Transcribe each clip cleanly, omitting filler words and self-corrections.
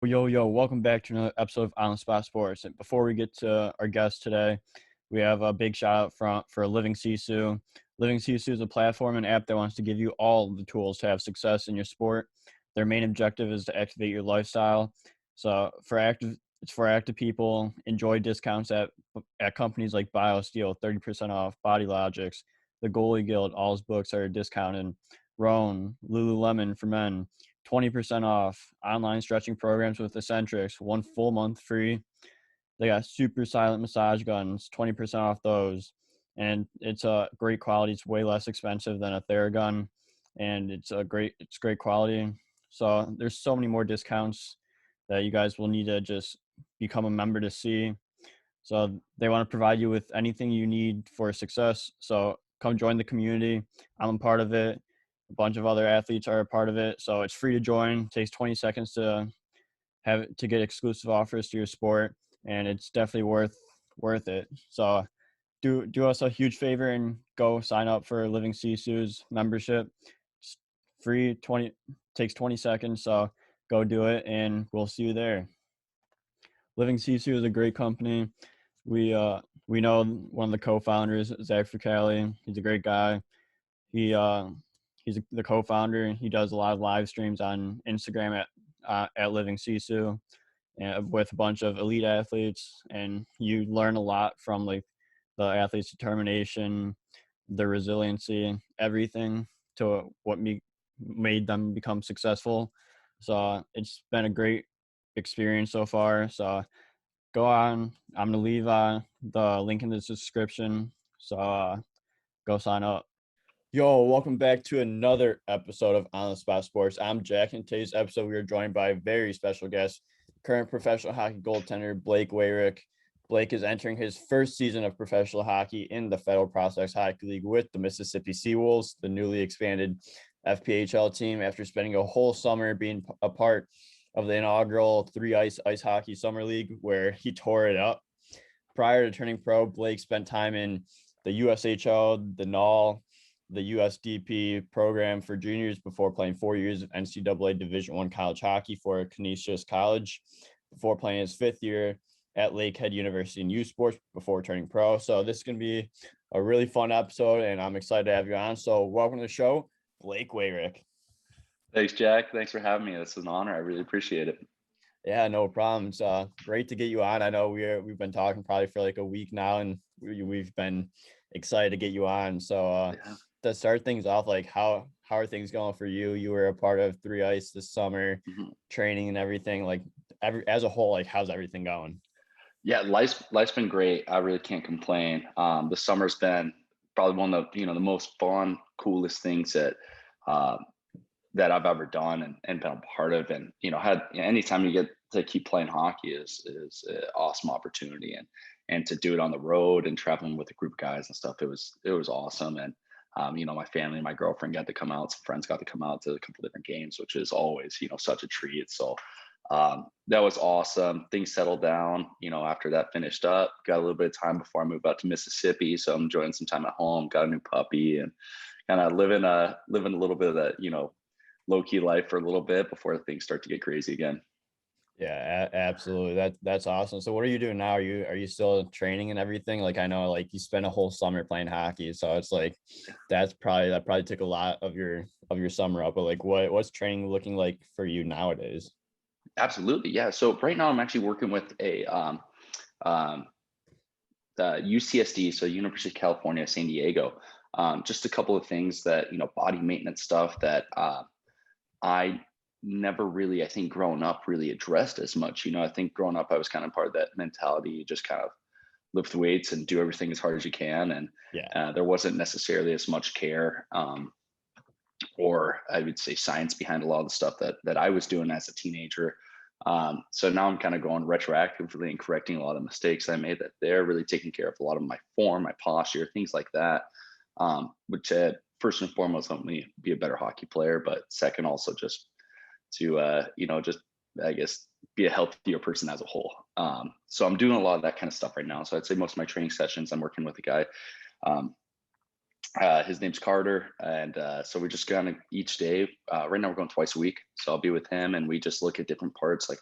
Yo, welcome back to another episode of On the Spot Sports. And before we get to our guest today, we have a big shout out for Living Sisu. Living Sisu is a platform and app that wants to give you all the tools to have success in your sport. Their main objective is to activate your lifestyle. So it's for active people. Enjoy discounts at companies like BioSteel, 30% off, Body Logics, the Goalie Guild. All his books are discounted. Roan, Lululemon for men, 20% off. Online stretching programs with Eccentrics, 1 full month free. They got super silent massage guns, 20% off those. And it's a great quality. It's way less expensive than a Theragun, and it's great quality. So there's so many more discounts that you guys will need to just become a member to see. So they want to provide you with anything you need for success. So come join the community. I'm a part of it. A bunch of other athletes are a part of it. So it's free to join. It takes 20 seconds to get exclusive offers to your sport, and it's definitely worth it. So do us a huge favor and go sign up for Living Sisu's membership. It's free, takes 20 seconds. So go do it, and we'll see you there. Living Sisu is a great company. We know one of the co-founders, Zach Fricali. He's a great guy. He's the co-founder. He does a lot of live streams on Instagram at Living Sisu, and with a bunch of elite athletes, and you learn a lot from like the athletes' determination, their resiliency, everything to what made them become successful. So it's been a great experience so far. So go on. I'm gonna leave the link in the description. So go sign up. Yo, welcome back to another episode of On the Spot Sports. I'm Jack, and today's episode we are joined by a very special guest, current professional hockey goaltender Blake Weyrick. Blake is entering his first season of professional hockey in the Federal Prospects Hockey League with the Mississippi Seawolves, the newly expanded FPHL team, after spending a whole summer being a part of the inaugural ice hockey summer league, where he tore it up. Prior to turning pro, Blake spent time in the USHL, the NAL, the USDP program for juniors before playing 4 years of NCAA Division I college hockey for Canisius College, before playing his fifth year at Lakehead University in youth sports before turning pro. So this is going to be a really fun episode, and I'm excited to have you on. So welcome to the show, Blake Weyrick. Thanks, Jack. Thanks for having me. This is an honor. I really appreciate it. Yeah, no problem. It's great to get you on. I know we've been talking probably for like a week now, and we've been excited to get you on. So to start things off, like how are things going for you? You were a part of 3Ice this summer, training and everything. Like as a whole, like how's everything going? Yeah, life's been great. I really can't complain. The summer's been probably one of the most fun, coolest things that I've ever done and been a part of. And anytime you get to keep playing hockey is an awesome opportunity, and to do it on the road and traveling with a group of guys and stuff. It was awesome. And my family and my girlfriend got to come out. Some friends got to come out to a couple different games, which is always such a treat. So that was awesome. Things settled down, after that finished up. Got a little bit of time before I moved out to Mississippi, so I'm enjoying some time at home. Got a new puppy and kind of living a little bit of that low-key life for a little bit before things start to get crazy again. Yeah, absolutely. That's awesome. So what are you doing now? Are you still training and everything? Like I know like you spent a whole summer playing hockey, so it's like that probably took a lot of your summer up. But like what's training looking like for you nowadays? Absolutely. Yeah. So right now I'm actually working with the UCSD, so University of California, San Diego. Just a couple of things that, body maintenance stuff that I never really, I think growing up really addressed as much. I think growing up, I was kind of part of that mentality, just kind of lift weights and do everything as hard as you can. And there wasn't necessarily as much care or I would say science behind a lot of the stuff that I was doing as a teenager. So now I'm kind of going retroactively and correcting a lot of mistakes I made, that they're really taking care of a lot of my form, my posture, things like that, which first and foremost helped me be a better hockey player, but second also just to just I guess be a healthier person as a whole. So I'm doing a lot of that kind of stuff right now. So I'd say most of my training sessions I'm working with a guy His name's Carter, and so we're just kind of each day. Right now, we're going twice a week, so I'll be with him, and we just look at different parts, like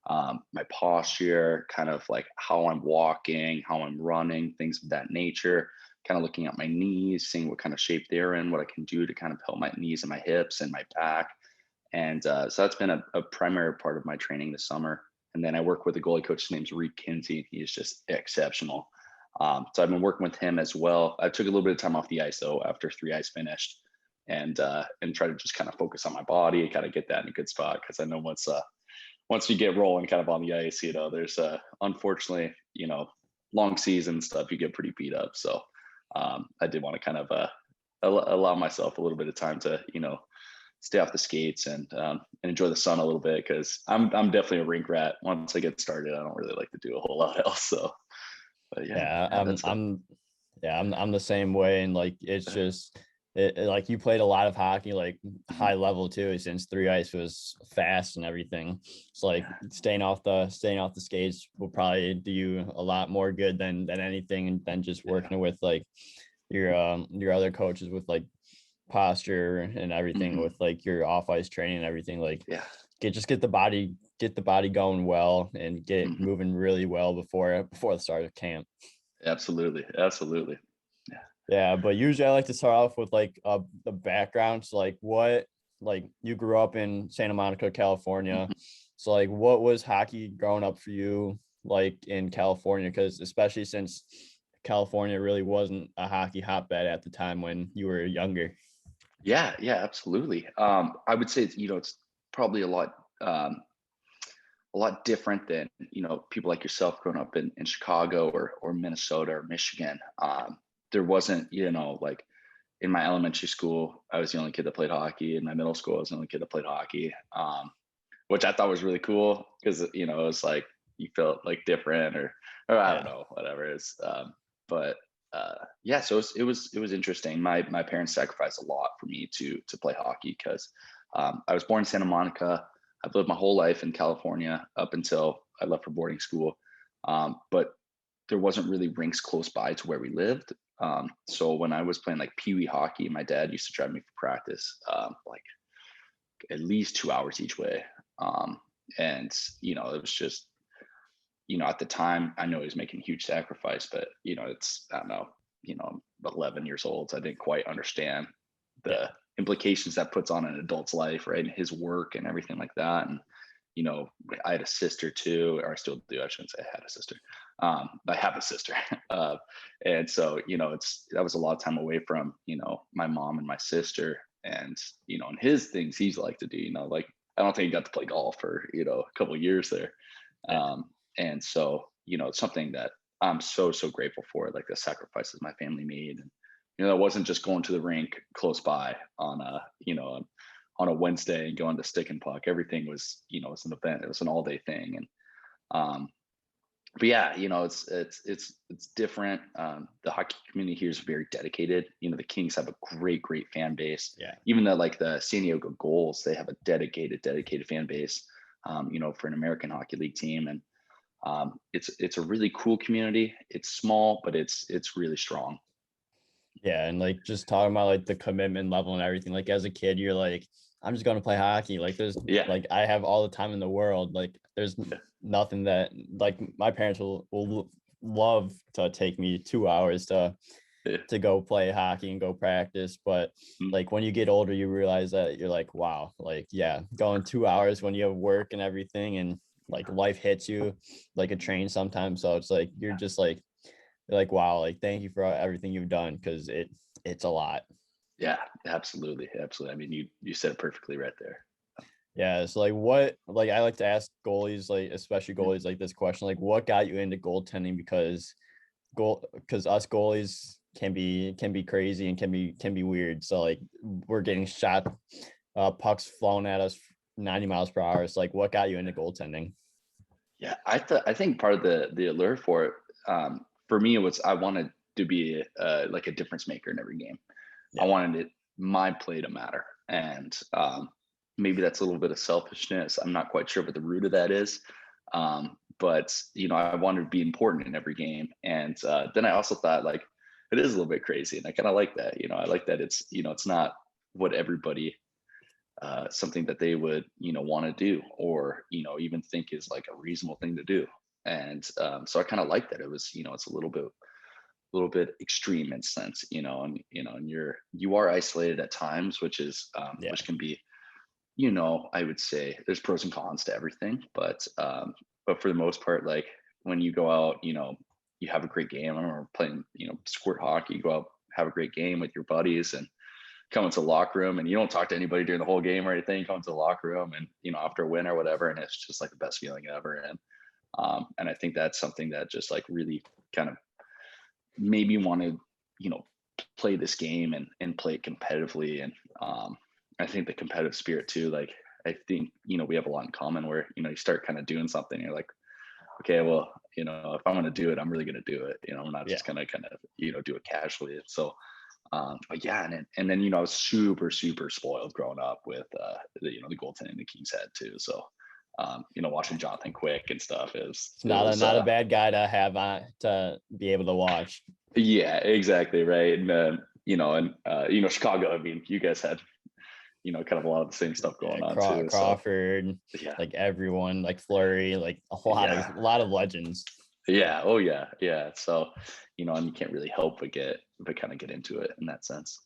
my posture, kind of like how I'm walking, how I'm running, things of that nature. Kind of looking at my knees, seeing what kind of shape they're in, what I can do to kind of help my knees and my hips and my back. And so that's been a primary part of my training this summer. And then I work with a goalie coach. His name's Reed Kinsey. He is just exceptional. So I've been working with him as well. I took a little bit of time off the ice though after 3 ice finished, and try to just kind of focus on my body, kind of get that in a good spot, because I know once you get rolling kind of on the ice, there's unfortunately, long season stuff, you get pretty beat up. So I did want to kind of allow myself a little bit of time to stay off the skates and enjoy the sun a little bit, because I'm definitely a rink rat. Once I get started, I don't really like to do a whole lot else. So, but Yeah, that's it. I'm the same way, and like it's just like you played a lot of hockey, like Mhm. high level too, since 3 ice was fast and everything. It's like Yeah, staying off the skates will probably do you a lot more good than anything than just yeah, working with like your other coaches with like posture and everything, hmm with like your off ice training and everything. Like yeah, get the body going well and get it hmm moving really well before the start of camp. absolutely, absolutely. Yeah. Yeah, but usually I like to start off with like the background. So like like you grew up in Santa Monica, California. Mhm. So like what was hockey growing up for you like in California? Because especially since California really wasn't a hockey hotbed at the time when you were younger. Yeah, yeah, absolutely. I would say it's probably a lot different than people like yourself growing up in Chicago or Minnesota or Michigan. There wasn't like in my elementary school, I was the only kid that played hockey. In my middle school, I was the only kid that played hockey, which I thought was really cool, because it was like you felt like different, or I don't Yeah. know, whatever it is. But yeah, so it was interesting. My parents sacrificed a lot for me to play hockey, because I was born in Santa Monica. I've lived my whole life in California up until I left for boarding school, but there wasn't really rinks close by to where we lived. So when I was playing like pee wee hockey, my dad used to drive me for practice, like at least 2 hours each way. Um, and it was just, at the time, I know he was making a huge sacrifice, but it's, I don't know, I'm 11 years old, so I didn't quite understand Yeah. the implications that puts on an adult's life, right? And his work and everything like that. And you know, I had a sister too, or I still do. I shouldn't say I had a sister. I have a sister. And so, that was a lot of time away from, my mom and my sister, and, and his things he's like to do, like, I don't think he got to play golf for, a couple of years there. Yeah. And so, it's something that I'm so, so grateful for, like the sacrifices my family made. And, it wasn't just going to the rink close by on a Wednesday and going to stick and puck. Everything was an event. It was an all day thing. And um, but yeah, it's different. The hockey community here is very dedicated. The Kings have a great, great fan base. Yeah. Even like the San Diego Gulls, they have a dedicated fan base. For an American Hockey League team, and it's a really cool community. It's small, but it's really strong. Yeah, and like just talking about like the commitment level and everything. Like as a kid, you're like, I'm just gonna play hockey. Like there's Yeah, like I have all the time in the world. Like there's yeah, nothing that like my parents will love to take me 2 hours yeah. to go play hockey and go practice. But Mm, like when you get older, you realize that you're like, wow, like yeah, going 2 hours when you have work and everything and like life hits you like a train sometimes. So it's like you're like, wow, like thank you for everything you've done because it's a lot. yeah, absolutely, absolutely. I mean, you said it perfectly right there. Yeah. So like what like I like to ask goalies, like especially Mm. goalies like this question, like what got you into goaltending? Because us goalies can be crazy and can be weird. So like we're getting shot, pucks flown at us 90 miles per hour. So like what got you into goaltending? Yeah, I think part of the allure for it, for me, it was I wanted to be like a difference maker in every game. I Yeah. wanted my play to matter, and maybe that's a little bit of selfishness. I'm not quite sure what the root of that is, but I wanted to be important in every game. And then I also thought, like, it is a little bit crazy, and I kind of like that. I like that it's not what everybody something that they would want to do, or even think is like a reasonable thing to do. And so I kind of like that it was it's a little bit extreme in sense, and and you are isolated at times, which is Yeah. which can be, I would say there's pros and cons to everything, but for the most part, like when you go out, you have a great game. I remember playing, squirt hockey. You go out, have a great game with your buddies, and come into the locker room, and you don't talk to anybody during the whole game or anything. You come into the locker room, and after a win or whatever, and it's just like the best feeling ever. And I think that's something that just like really kind of made me want to, play this game and play it competitively. And I think the competitive spirit too, like I think, we have a lot in common where, you start kind of doing something, you're like, okay, well, if I'm going to do it, I'm really going to do it. I'm not Yeah. just going to kind of, do it casually. And so, but yeah, and then, I was super, super spoiled growing up with, the goaltending the Kings had too. So, watching Jonathan Quick and stuff It's it was, not a bad guy to have on to be able to watch. yeah, exactly. Right. And, Chicago, I mean, you guys had, kind of a lot of the same stuff Yeah, going on too. So Crawford, yeah, like everyone, like Flurry, like yeah, a lot of legends. yeah. Oh yeah. Yeah. So, and you can't really help but kind of get into it in that sense.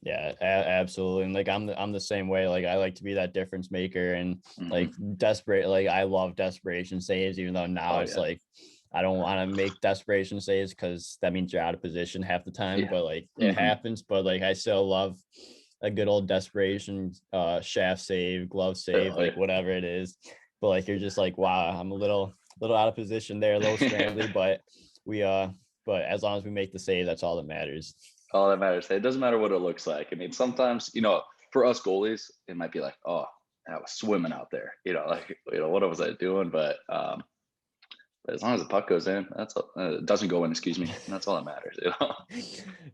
Yeah, absolutely. And like I'm the same way. Like I like to be that difference maker and like Hmm. desperate. Like I love desperation saves, even though now Oh it's yeah. like I don't want to make desperation saves because that means you're out of position half the time. Yeah. But like it Hmm. happens. But like I still love a good old desperation shaft save, glove save, Oh like whatever it is. But like you're just like, wow, I'm a little out of position there, a little scrambly, yeah. but we but as long as we make the save, that's all that matters. All that matters. It doesn't matter what it looks like. I mean, sometimes, for us goalies, it might be like, oh, I was swimming out there, like, what was I doing? But as long as the puck goes in, that's all, it doesn't go in, excuse me. That's all that matters.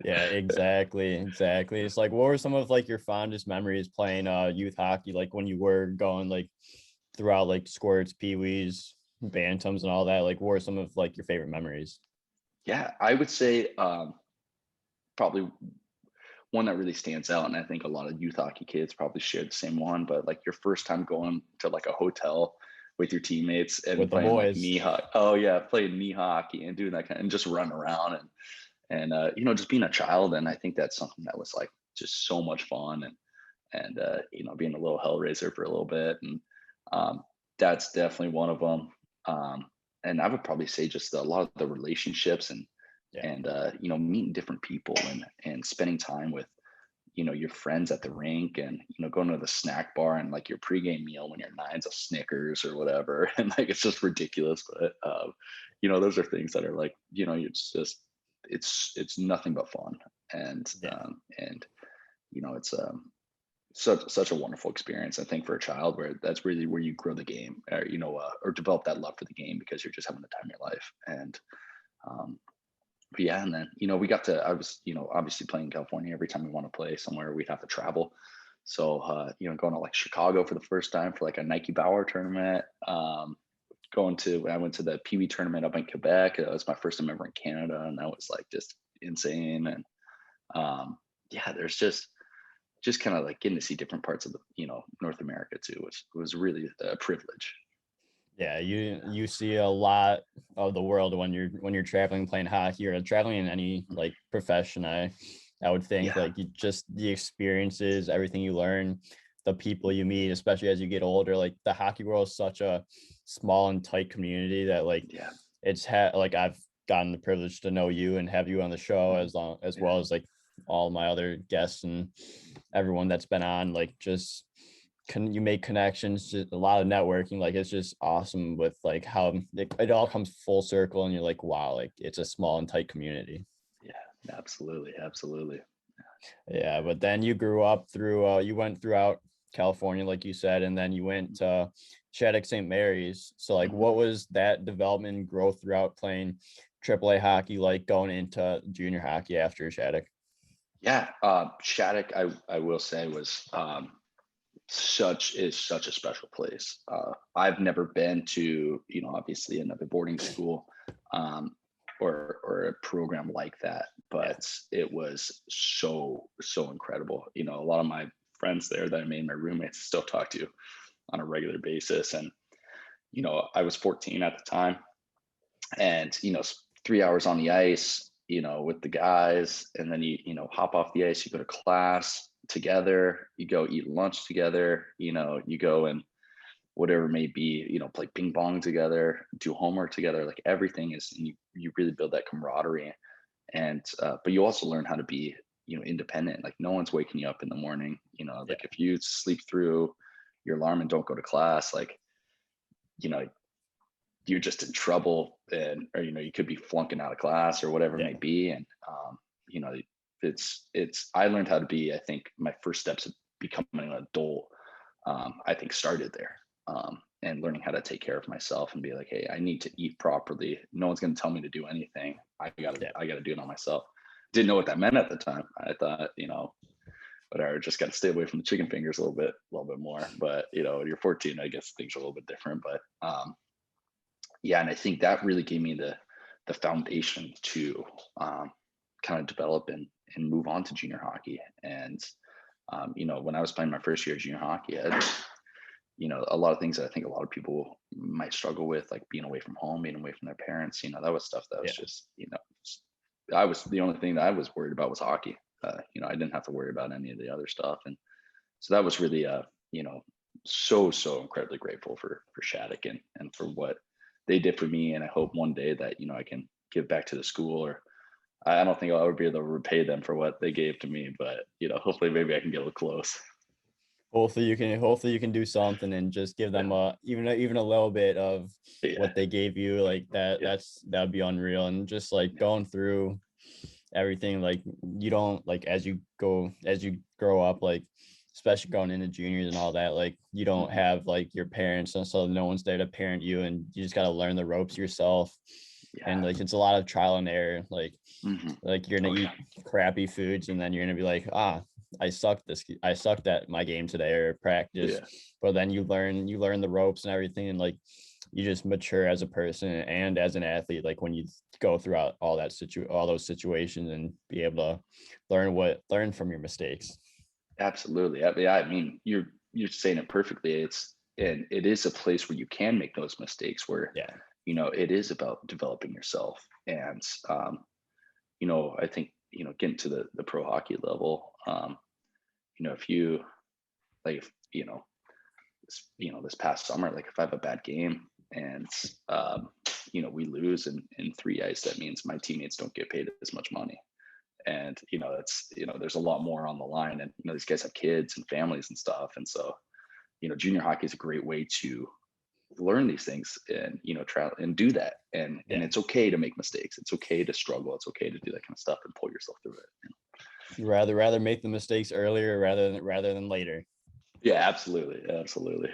Yeah, exactly. It's like, what were some of like your fondest memories playing youth hockey, like when you were going like throughout like squirts, peewees, bantams and all that? Like what were some of like your favorite memories? Yeah, I would say probably one that really stands out, and I think a lot of youth hockey kids probably share the same one. But like your first time going to like a hotel with your teammates and With the playing like boys? knee hockey. Oh yeah, playing knee hockey and doing that kind of, and just run around and just being a child. And I think that's something that was like just so much fun, and being a little hellraiser for a little bit. And um, that's definitely one of them. And I would probably say just a lot of the relationships Yeah. and meeting different people and spending time with your friends at the rink, and going to the snack bar, and like your pregame meal when you're nine's a Snickers or whatever. And like it's just ridiculous, but those are things that are like, it's just it's nothing but fun. Yeah. And it's such a wonderful experience, I think, for a child, where that's really where you grow the game, or develop that love for the game, because you're just having the time of your life. And um, but yeah, and then I was obviously playing in California. Every time we want to play somewhere, we'd have to travel. So going to like Chicago for the first time for like a Nike Bauer tournament. I went to the Pee Wee tournament up in Quebec. That was my first time ever in Canada, and that was like just insane. And yeah, there's just kind of like getting to see different parts of the North America too, which was really a privilege. Yeah, you see a lot of the world when you're traveling playing hockey or traveling in any like profession. I would think Yeah. like you just the experiences, everything you learn, the people you meet, especially as you get older. Like the hockey world is such a small and tight community that like Yeah. like I've gotten the privilege to know you and have you on the show as Yeah. well as like all my other guests and everyone that's been on. Like just can you make connections, just a lot of networking. Like it's just awesome with like how it all comes full circle and you're like, wow, like it's a small and tight community. Yeah. Absolutely. Absolutely. Yeah, but then you grew up through you went throughout California like you said, and then you went to Shattuck St. Mary's. So like Mhm. what was that development and growth throughout playing AAA hockey like going into junior hockey after Shattuck? Yeah. Shattuck, I will say, was such a special place. I've never been to, obviously another boarding school, um, or a program like that, Yeah. but it was so incredible. A lot of my friends there that I made my roommates still talk to on a regular basis. And I was 14 at the time, and 3 hours on the ice, with the guys, and then you hop off the ice, you go to class together, you go eat lunch together, you go and whatever it may be, play ping pong together, do homework together. Like everything is, and you really build that camaraderie. And but you also learn how to be, independent. Like no one's waking you up in the morning. Yeah. Like if you sleep through your alarm and don't go to class, like you know you're just in trouble, and or you could be flunking out of class or whatever it Yeah. may be. And you know it's I learned how to be, I think my first steps of becoming an adult, I think started there. And learning how to take care of myself and be like, hey, I need to eat properly. No one's going to tell me to do anything. Yeah. I gotta do it on myself. Didn't know what that meant at the time. I thought, whatever, just got to stay away from the chicken fingers a little bit more. But when you're 14, I guess things are a little bit different. But yeah, and I think that really gave me the foundation to kind of develop and move on to junior hockey. And when I was playing my first year of junior hockey, a lot of things that I think a lot of people might struggle with, like being away from home, being away from their parents. That was stuff that was Yeah. just, I was, the only thing that I was worried about was hockey. I didn't have to worry about any of the other stuff. And so that was really, so incredibly grateful for Shattuck and for what they did for me. And I hope one day that, I can give back to the school, or I don't think I'll ever be able to repay them for what they gave to me, but, hopefully maybe I can get a little close. Hopefully you can do something and just give them Yeah. even a little bit of Yeah. what they gave you, like that. Yeah. That'd be unreal. And just like Yeah. going through everything, like you don't, like as you grow up, like especially going into juniors and all that, like you don't Mhm. have like your parents, and so no one's there to parent you, and you just got to learn the ropes yourself. And Yeah. like it's a lot of trial and error. Mhm. Like you're gonna Oh, eat yeah. crappy foods, and then you're gonna be like, I sucked at my game today or practice. Yeah. But then you learn the ropes and everything, and like you just mature as a person and as an athlete, like when you go throughout all those situations and be able to learn from your mistakes. Absolutely. I mean, you're saying it perfectly. And it is a place where you can make those mistakes, where Yeah. it is about developing yourself. And I think getting to the pro hockey level, if you like, if, this past summer, like if I have a bad game and we lose in three ice, that means my teammates don't get paid as much money. And it's there's a lot more on the line. And these guys have kids and families and stuff. And so junior hockey is a great way to learn these things and try and do that. And Yeah. it's okay to make mistakes. It's okay to struggle. It's okay to do that kind of stuff and pull yourself through it. Rather make the mistakes earlier rather than later. Yeah, absolutely. Absolutely.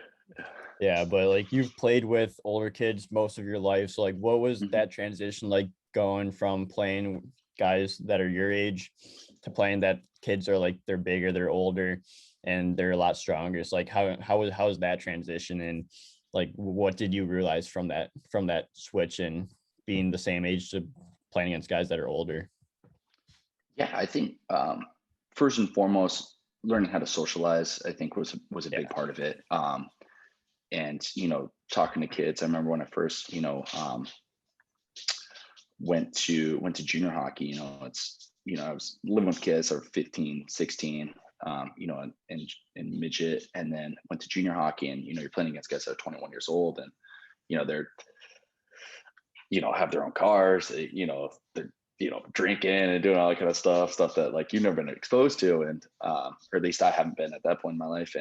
Yeah, but like you've played with older kids most of your life. So like what was Mhm. that transition like, going from playing guys that are your age to playing that kids are like they're bigger, they're older, and they're a lot stronger? It's like how was that transition, and like what did you realize from that switch and being the same age to playing against guys that are older? Yeah, I think first and foremost, learning how to socialize, I think was a Yeah. big part of it. And talking to kids. I remember when I first went to junior hockey. It's I was living with kids that were 15, 16, in midget, and then went to junior hockey, and you're playing against guys that are 21 years old, and they're have their own cars. They're drinking and doing all that kind of stuff that like you've never been exposed to. And or at least I haven't been at that point in my life.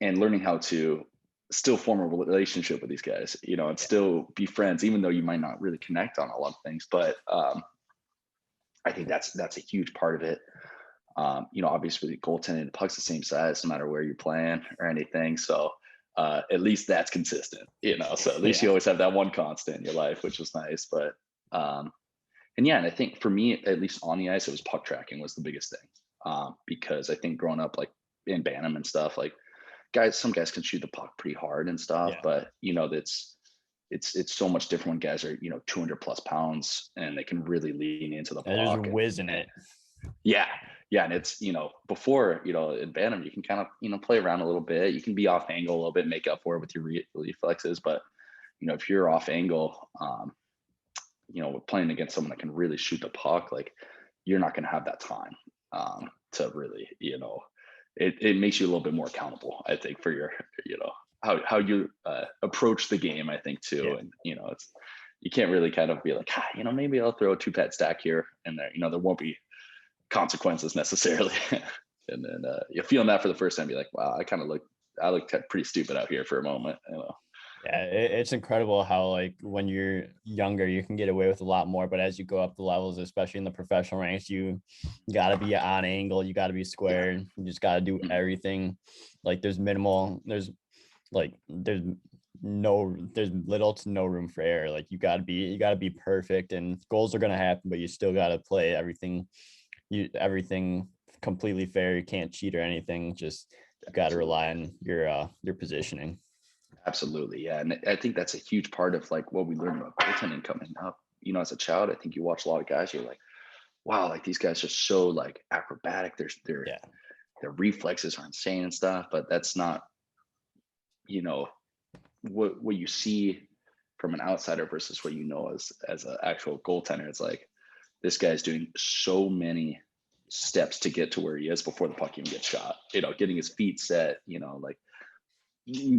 And learning how to still form a relationship with these guys, and Yeah. still be friends, even though you might not really connect on a lot of things. But I think that's a huge part of it. Obviously goaltending, the puck's the same size no matter where you're playing or anything. So at least that's consistent, so at least you Yeah. always have that one constant in your life, which was nice. But and yeah, and I think for me, at least on the ice, it was puck tracking was the biggest thing. Because I think growing up, like in Bantam and stuff, like some guys can shoot the puck pretty hard and stuff, Yeah. but that's it's so much different when guys are 200 plus pounds and they can really lean into the And there's a block. whiz in it. Yeah, yeah, and it's before in Bantam you can kind of play around a little bit. You can be off angle a little bit, make up for it with your reflexes. But if you're off angle, playing against someone that can really shoot the puck, like you're not going to have that time to really, it makes you a little bit more accountable, I think, for your, how you approach the game, I think too. Yeah. And, it's, you can't really kind of be like, maybe I'll throw a 2-pad stack here and there, there won't be consequences necessarily. And then you're feeling that for the first time, be like, wow, I look pretty stupid out here for a moment, Yeah, it's incredible how, like, when you're younger, you can get away with a lot more, but as you go up the levels, especially in the professional ranks, you got to be on angle, you got to be squared, you just got to do everything. Like, there's little to no room for error. Like, you got to be perfect, and goals are going to happen, but you still got to play everything completely fair. You can't cheat or anything. Just got to rely on your positioning. Absolutely. Yeah. And I think that's a huge part of like what we learned about goaltending coming up. As a child, I think you watch a lot of guys, you're like, wow, like these guys are so like acrobatic. Their reflexes are insane and stuff, but that's not, what you see from an outsider versus what as an actual goaltender. It's like this guy's doing so many steps to get to where he is before the puck even gets shot, getting his feet set, like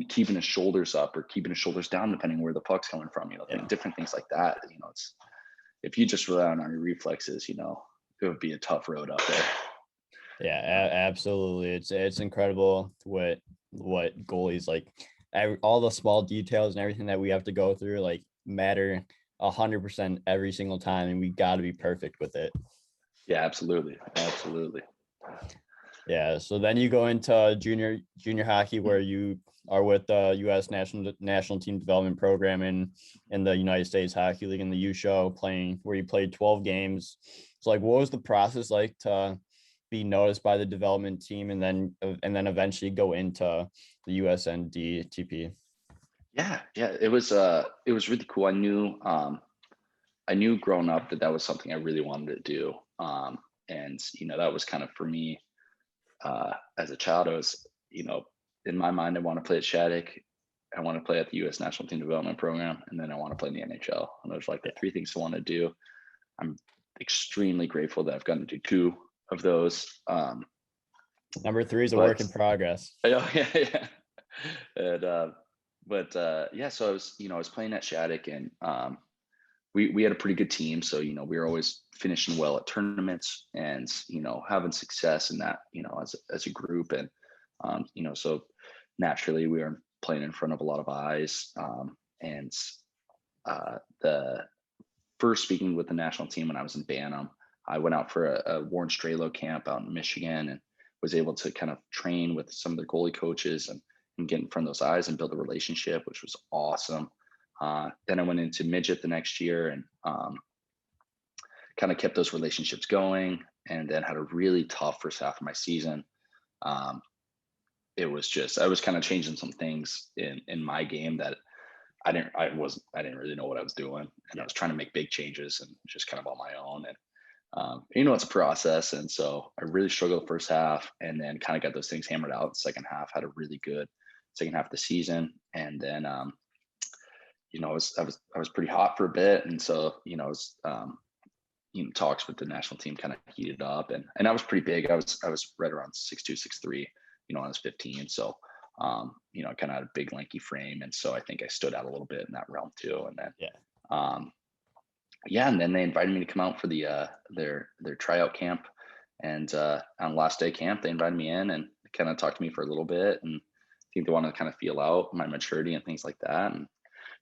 keeping his shoulders up or keeping his shoulders down, depending where the puck's coming from, different things like that. It's, if you just rely on your reflexes, it would be a tough road up there. Yeah, absolutely. It's incredible what goalies, like, all the small details and everything that we have to go through, like, matter 100% every single time, and we got to be perfect with it. Yeah, absolutely. Yeah. So then you go into junior hockey, where you are with the U.S. national team development program in the United States Hockey League in the U show, where you played 12 games. So, like, what was the process like to be noticed by the development team and then eventually go into the USND-TP? Yeah, it was really cool. I knew growing up that was something I really wanted to do. And that was kind of for me, as a child. I was, in my mind, I want to play at Shattuck, I want to play at the U.S. National Team Development Program, and then I want to play in the NHL. And those like the three things I want to do. I'm extremely grateful that I've gotten to do two of those. Number 3 is a work in progress. Yeah. And so I was playing at Shattuck, and we had a pretty good team. So, we were always finishing well at tournaments and, having success in that, as a group. And, so naturally we were playing in front of a lot of eyes. And the first speaking with the national team when I was in Bantam, I went out for a Warren Strelo camp out in Michigan and was able to kind of train with some of the goalie coaches and get in front of those eyes and build a relationship, which was awesome. Then I went into midget the next year and kind of kept those relationships going, and then had a really tough first half of my season. It was just, I was kind of changing some things in my game that I didn't really know what I was doing. And I was trying to make big changes and just kind of on my own. And, it's a process. And so I really struggled the first half, and then kind of got those things hammered out. The second half, had a really good second half of the season. And then, I was pretty hot for a bit. And so, talks with the national team kind of heated up, and I was pretty big. I was right around 6'2", 6'3", when I was 15. So, I kind of had a big lanky frame. And so I think I stood out a little bit in that realm too. And then, and then they invited me to come out for the their tryout camp. And on last day camp, they invited me in and kind of talked to me for a little bit. And I think they wanted to kind of feel out my maturity and things like that. And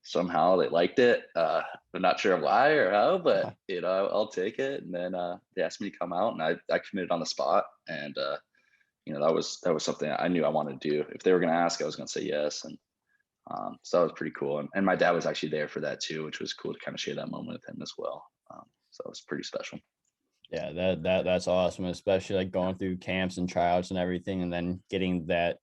somehow they liked it. I'm not sure why or how, but I'll take it. And then they asked me to come out, and I committed on the spot. And that was something I knew I wanted to do. If they were going to ask, I was going to say yes. And so that was pretty cool. And my dad was actually there for that too, which was cool to kind of share that moment with him as well. So it was pretty special. Yeah, that's awesome, especially like going through camps and tryouts and everything, and then getting that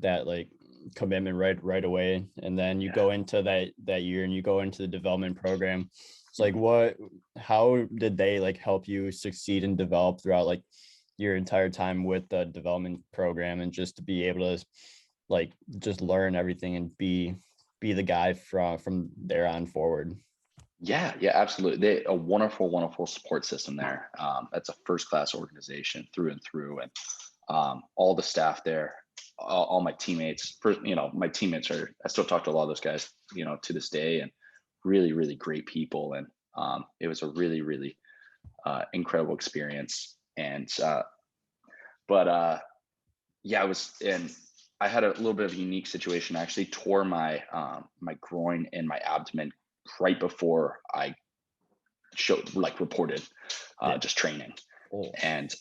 like commitment right away, and then you go into that year and you go into the development program. It's like, how did they like help you succeed and develop throughout like your entire time with the development program, and just to be able to like just learn everything and be the guy from there on forward? Yeah, yeah, absolutely. They a wonderful, wonderful support system there. That's a first class organization through and through, and all the staff there, all my teammates. My teammates are. I still talk to a lot of those guys, to this day, and really, really great people. And it was a really, really incredible experience. And but yeah, I had a little bit of a unique situation. I actually tore my groin and my abdomen right before I reported Yeah. just training. Oh. And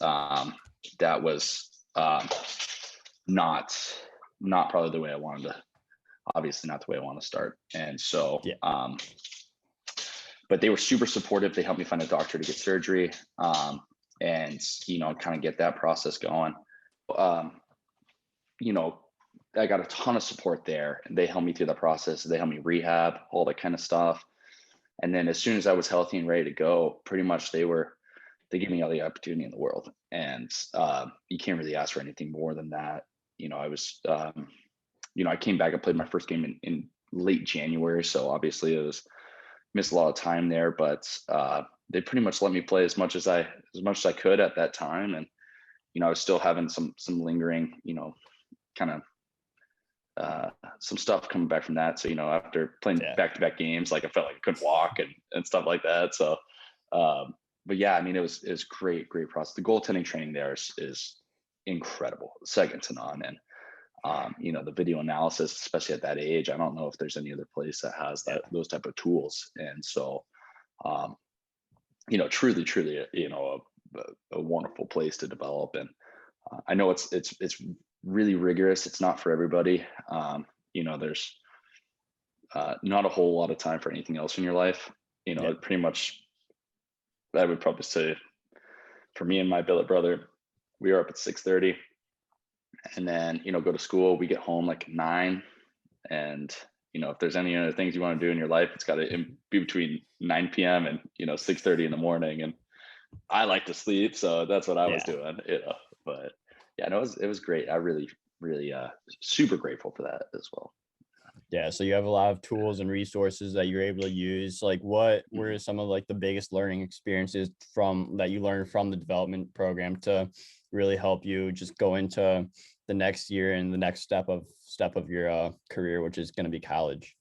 that was not probably the way I wanted to, obviously not the way I want to start. And so Yeah. but they were super supportive. They helped me find a doctor to get surgery, and kind of get that process going. you know I got a ton of support there, and they helped me through the process. They helped me rehab, all that kind of stuff. And then as soon as I was healthy and ready to go, pretty much they gave me all the opportunity in the world. And you can't really ask for anything more than that. I was, I came back and played my first game in late January. So obviously it was missed a lot of time there, but they pretty much let me play as much as I could at that time. And, I was still having some lingering, kind of some stuff coming back from that. So, after playing back-to-back games, like I felt like I couldn't walk and stuff like that. So, but yeah, I mean, it was great process. The goaltending training there is incredible, second to none. And, the video analysis, especially at that age, I don't know if there's any other place that has those type of tools. And so, truly, a wonderful place to develop. And I know it's really rigorous. It's not for everybody. There's not a whole lot of time for anything else in your life. Pretty much, I would probably say for me and my billet brother, we are up at 6:30, and then, go to school. We get home like 9. And, if there's any other things you want to do in your life, it's got to be between 9 p.m. and, 6:30 in the morning. And I like to sleep. So that's what I was doing, but yeah, no, it was great. I really, really super grateful for that as well. Yeah, so you have a lot of tools and resources that you're able to use. Like, what were some of like the biggest learning experiences that you learned from the development program to really help you just go into the next year and the next step of your career, which is going to be college?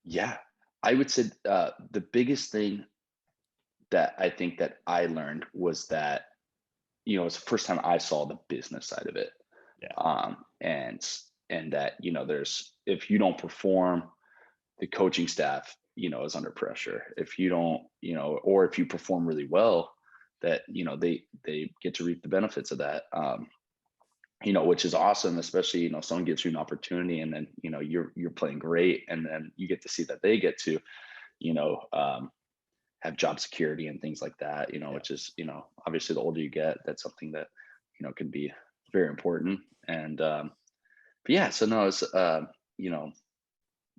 Yeah, I would say the biggest thing that I think that I learned was that, it's the first time I saw the business side of it. Yeah. And that, there's, if you don't perform, the coaching staff, is under pressure. If you don't, or if you perform really well, that, they get to reap the benefits of that. Which is awesome, especially, someone gives you an opportunity, and then, you're playing great, and then you get to see that they get to, have job security and things like that, which is, obviously the older you get, that's something that, can be very important. And, but yeah, so no, it's, I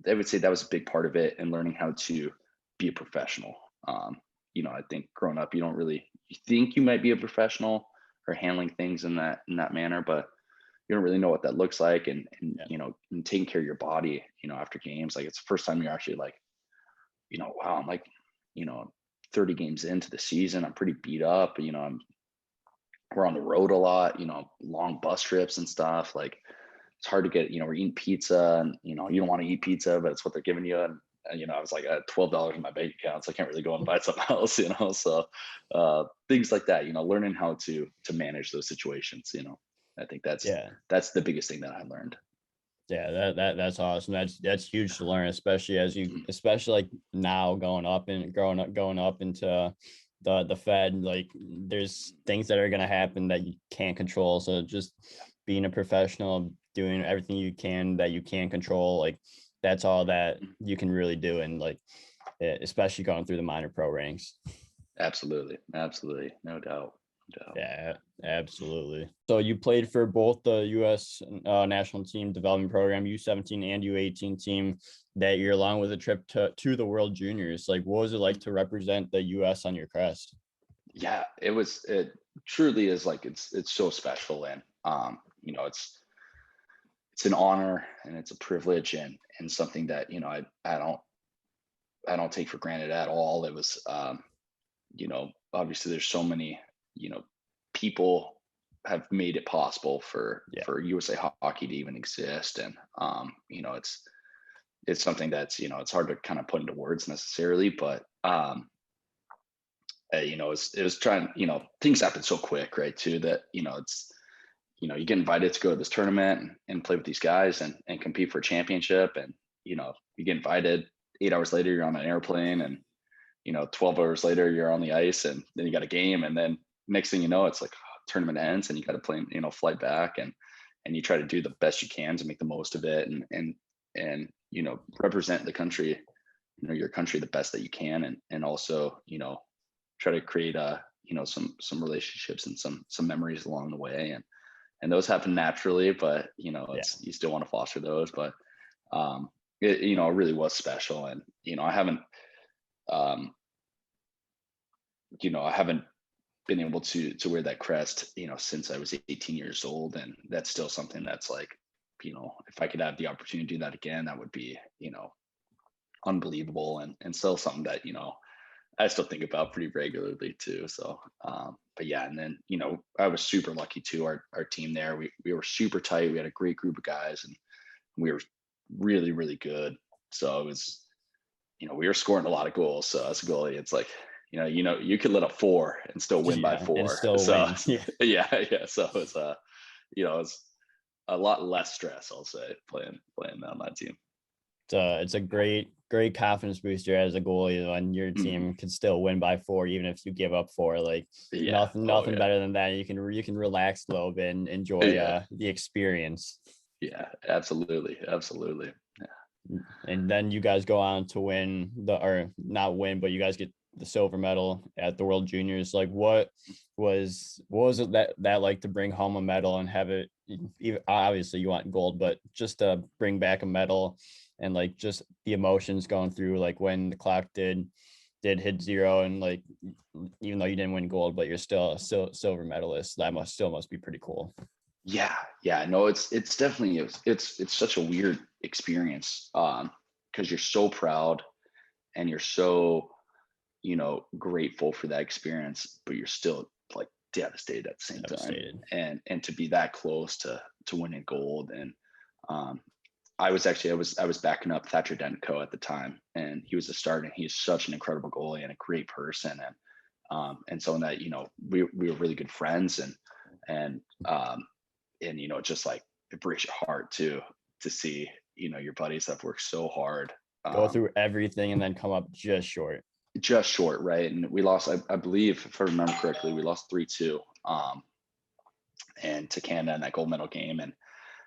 would say that was a big part of it, and learning how to be a professional. I think growing up, you think you might be a professional or handling things in that manner, but you don't really know what that looks like. And and taking care of your body, after games, like it's the first time you're actually like, wow, I'm like, 30 games into the season, I'm pretty beat up. We're on the road a lot, long bus trips and stuff. Like it's hard to get, we're eating pizza, and, you don't want to eat pizza, but it's what they're giving you. And I was like, I had $12 in my bank account, so I can't really go and buy something else, So things like that, learning how to manage those situations, I think that's the biggest thing that I learned. Yeah, that's awesome. That's huge to learn, especially especially like now going up into the Fed. Like there's things that are gonna happen that you can't control. So just being a professional, doing everything you can that you can control, like that's all that you can really do. And like especially going through the minor pro ranks. Absolutely, no doubt. Yeah, absolutely. So you played for both the U.S. National Team Development Program, U17 and U18 team that year, along with a trip to the World Juniors. Like, what was it like to represent the U.S. on your crest? Yeah, it truly is like it's so special. And it's an honor and it's a privilege and something that, I don't take for granted at all. It was obviously there's so many, people have made it possible for Yeah, USA hockey to even exist. And it's something that's, it's hard to kind of put into words necessarily, but it was trying, things happen so quick, right? Too, that, you get invited to go to this tournament and play with these guys and compete for a championship. And, you get invited 8 hours later, you're on an airplane, and, 12 hours later you're on the ice, and then you got a game. And then next thing you know, it's like tournament ends and you got to play, fly back, and you try to do the best you can to make the most of it and represent the country, your country the best that you can. And also, try to create some relationships and some memories along the way. And those happen naturally, but yeah, it's, you still want to foster those. But it really was special. And um I haven't been able to wear that crest, since I was 18 years old. And that's still something that's like, if I could have the opportunity to do that again, that would be, unbelievable. And still something that, I still think about pretty regularly too. So, but yeah, and then, I was super lucky too. Our team there, we were super tight. We had a great group of guys, and we were really, really good. So it was, we were scoring a lot of goals. So as a goalie, it's like, you could let up 4 and still win by yeah, and 4. still So win. Yeah. yeah, yeah. So it's it's a lot less stress, I'll say, playing on that team. It's a great confidence booster as a goalie when your Mhm. team can still win by 4, even if you give up 4. Like, Yeah. Oh nothing yeah. better than that. You can relax a little bit and enjoy Yeah. the experience. Yeah. Absolutely. Absolutely. And then you guys go on to win or not win, but you guys get the silver medal at the World Juniors. Like, what was it that like to bring home a medal and have it? Obviously, you want gold, but just to bring back a medal and like just the emotions going through, like when the clock did hit 0, and like even though you didn't win gold, but you're still a silver medalist. That must be pretty cool. Yeah. Yeah. No, it's definitely, it's such a weird experience. Because you're so proud and you're so, grateful for that experience, but you're still like devastated at the same time. Devastated. And to be that close to winning gold. And um I was backing up Thatcher Denko at the time, and he was a starter, and he's such an incredible goalie and a great person. And so in that, we were really good friends. And just like, it breaks your heart to see, your buddies that have worked so hard, Go um through everything and then come up just short. just short, right? And we lost, I believe, if I remember correctly, we lost 3-2, and to Canada in that gold medal game. And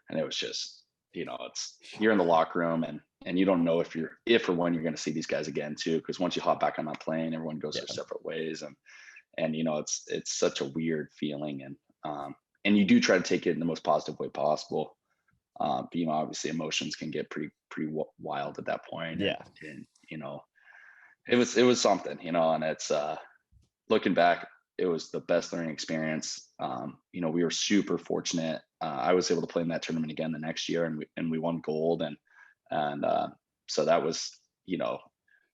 it was just, it's, you're in the locker room, and you don't know if or when you're going to see these guys again too, because once you hop back on that plane, everyone goes their Yeah. separate ways. And it's such a weird feeling. And you do try to take it in the most positive way possible. But obviously emotions can get pretty wild at that point. and Yeah. and it was something, and it's, looking back, it was the best learning experience. We were super fortunate. I was able to play in that tournament again the next year, and we won gold. And so that was, the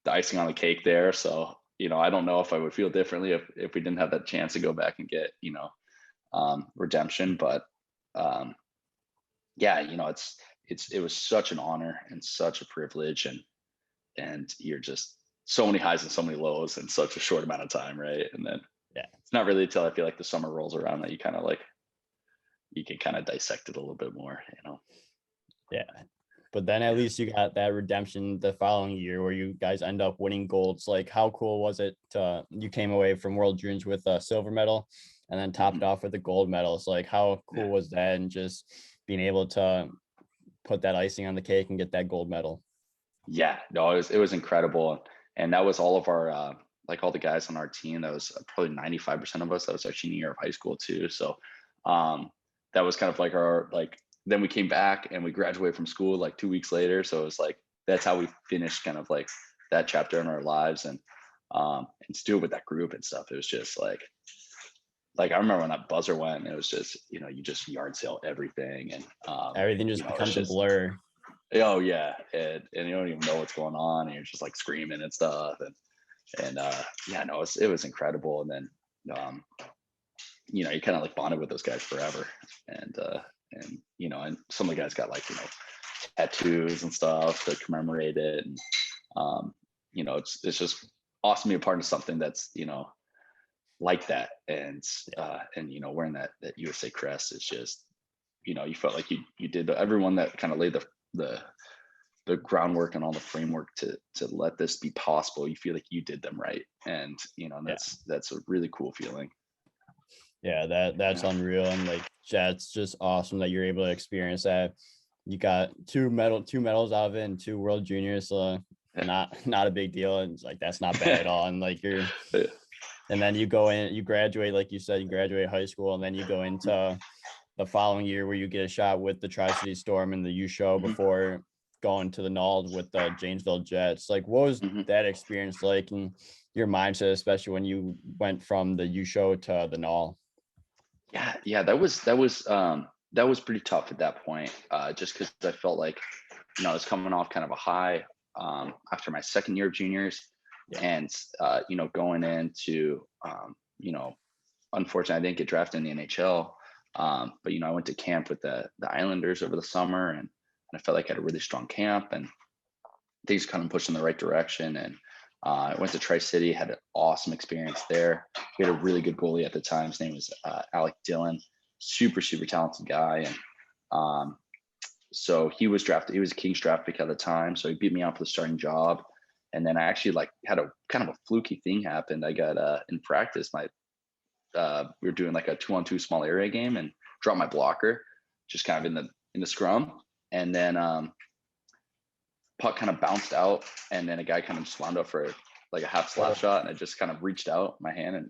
icing on the cake there. So, I don't know if I would feel differently if we didn't have that chance to go back and get, redemption. But yeah, it was such an honor and such a privilege. And you're just, so many highs and so many lows in such a short amount of time, right? And then Yeah. it's not really until I feel like the summer rolls around that you can kind of dissect it a little bit more. Yeah. But then at least you got that redemption the following year where you guys end up winning golds. Like, how cool was it? You came away from World Juniors with a silver medal and then topped Mhm. it off with a gold medal. So like, how Yeah. cool was that? And just being able to put that icing on the cake and get that gold medal. Yeah, no, it was incredible. And that was all of our like all the guys on our team, that was probably 95% of us. That was our senior year of high school too. So that was kind of like our like. Then we came back and we graduated from school like 2 weeks later. So it was like that's how we finished kind of like that chapter in our lives, and still with that group and stuff. It was just like I remember when that buzzer went, it was just you just yard sale everything, and Everything just becomes a blur. Oh yeah, and you don't even know what's going on, and you're just like screaming and stuff, and yeah, no, it was incredible. And then you kind of like bonded with those guys forever, and and some of the guys got like tattoos and stuff to commemorate it, and it's just awesome to be a part of something that's like that, and wearing that USA crest is just you felt like you did everyone that kind of laid the groundwork and all the framework to let this be possible. You feel like you did them right, and that's a really cool feeling. Yeah, that's unreal, and like that's just awesome that you're able to experience that. You got two medals out of it and 2 World Juniors, so not a big deal, and it's like that's not bad at all. And like and then you go in, you graduate, like you said, you graduate high school, and then you go into the following year where you get a shot with the Tri-City Storm and the U show before going to the Nald with the Janesville Jets. Like, what was that experience like, and your mindset, especially when you went from the U show to the Nald? Yeah, that was pretty tough at that point, just because I felt like I was coming off kind of a high after my second year of juniors, and going into unfortunately I didn't get drafted in the NHL, but I went to camp with the Islanders over the summer, and I felt like I had a really strong camp, and things kind of pushed in the right direction. And I went to Tri-City, had an awesome experience there. We had a really good goalie at the time. His name was Alec Dillon, super talented guy, and so he was drafted. He was a Kings draft pick at the time, so he beat me out for the starting job. And then I actually like had a kind of a fluky thing happen. I got in practice, we were doing like a 2-on-2 small area game, and dropped my blocker just kind of in the scrum, and then puck kind of bounced out, and then a guy kind of just wound up for like a half slap shot, and I just kind of reached out my hand and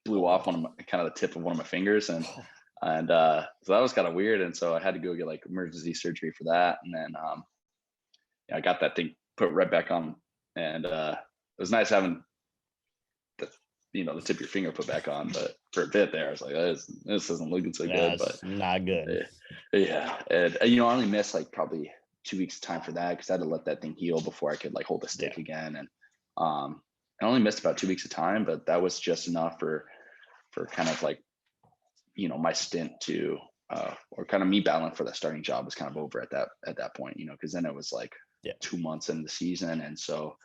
blew off kind of the tip of one of my fingers, and so that was kind of weird, and so I had to go get like emergency surgery for that, and then I got that thing put right back on, and it was nice having the tip of your finger put back on, but for a bit there I was like, this isn't looking so good, but not good. Yeah, and I only missed like probably 2 weeks of time for that, because I had to let that thing heal before I could like hold the stick again, and I only missed about 2 weeks of time, but that was just enough for kind of like my stint to or kind of me battling for that starting job was kind of over at that point, because then it was like 2 months into the season, and so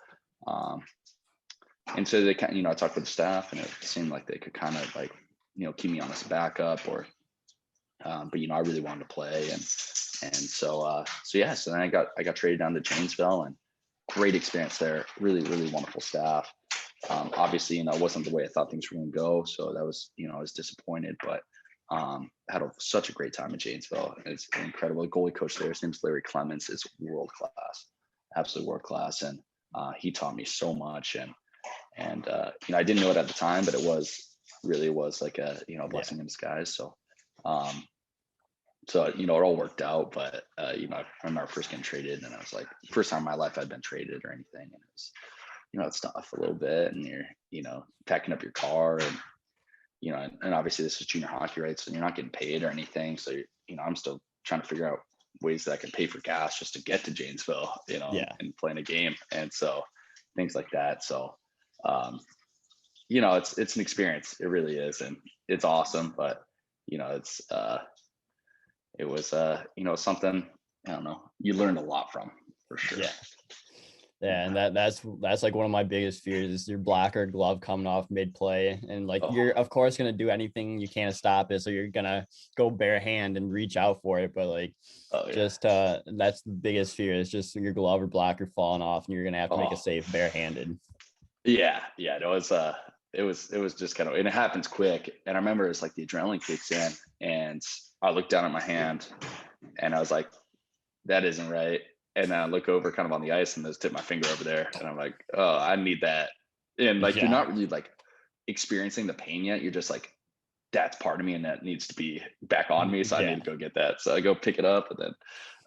they kind I talked with the staff, and it seemed like they could kind of like keep me on as a backup, or but I really wanted to play, and so then I got traded down to Janesville, and great experience there. Really wonderful staff. Obviously it wasn't the way I thought things were going to go, so that was I was disappointed, but had such a great time in Janesville. It's incredible. The goalie coach there, his name's Larry Clements, is world class, absolutely world class, and he taught me so much, and I didn't know it at the time, but it was like a blessing in disguise. So it all worked out, but I remember first getting traded, and I was like, first time in my life I'd been traded or anything, and it was it's tough a little bit, and you're packing up your car, and and obviously this is junior hockey, right? So you're not getting paid or anything, so I'm still trying to figure out ways that I can pay for gas just to get to Janesville, and playing a game, and so things like that. So it's an experience, it really is, and it's awesome, but it was something, I don't know, you learned a lot from, for sure. Yeah, and that's like one of my biggest fears is your blocker glove coming off mid play, and like you're of course gonna do anything you can to stop it, so you're gonna go bare hand and reach out for it, but like that's the biggest fear, is just your glove or blocker falling off, and you're gonna have to make a save barehanded. It was just kind of, and it happens quick, and I remember it's like the adrenaline kicks in, and I looked down at my hand, and I was like, that isn't right. And then I look over kind of on the ice, and there's tip my finger over there, and I'm like, oh, I need that And like, you're Yeah. not really like experiencing the pain yet. You're just like, that's part of me and that needs to be back on me. So I need Yeah. to go get that. So I go pick it up, and then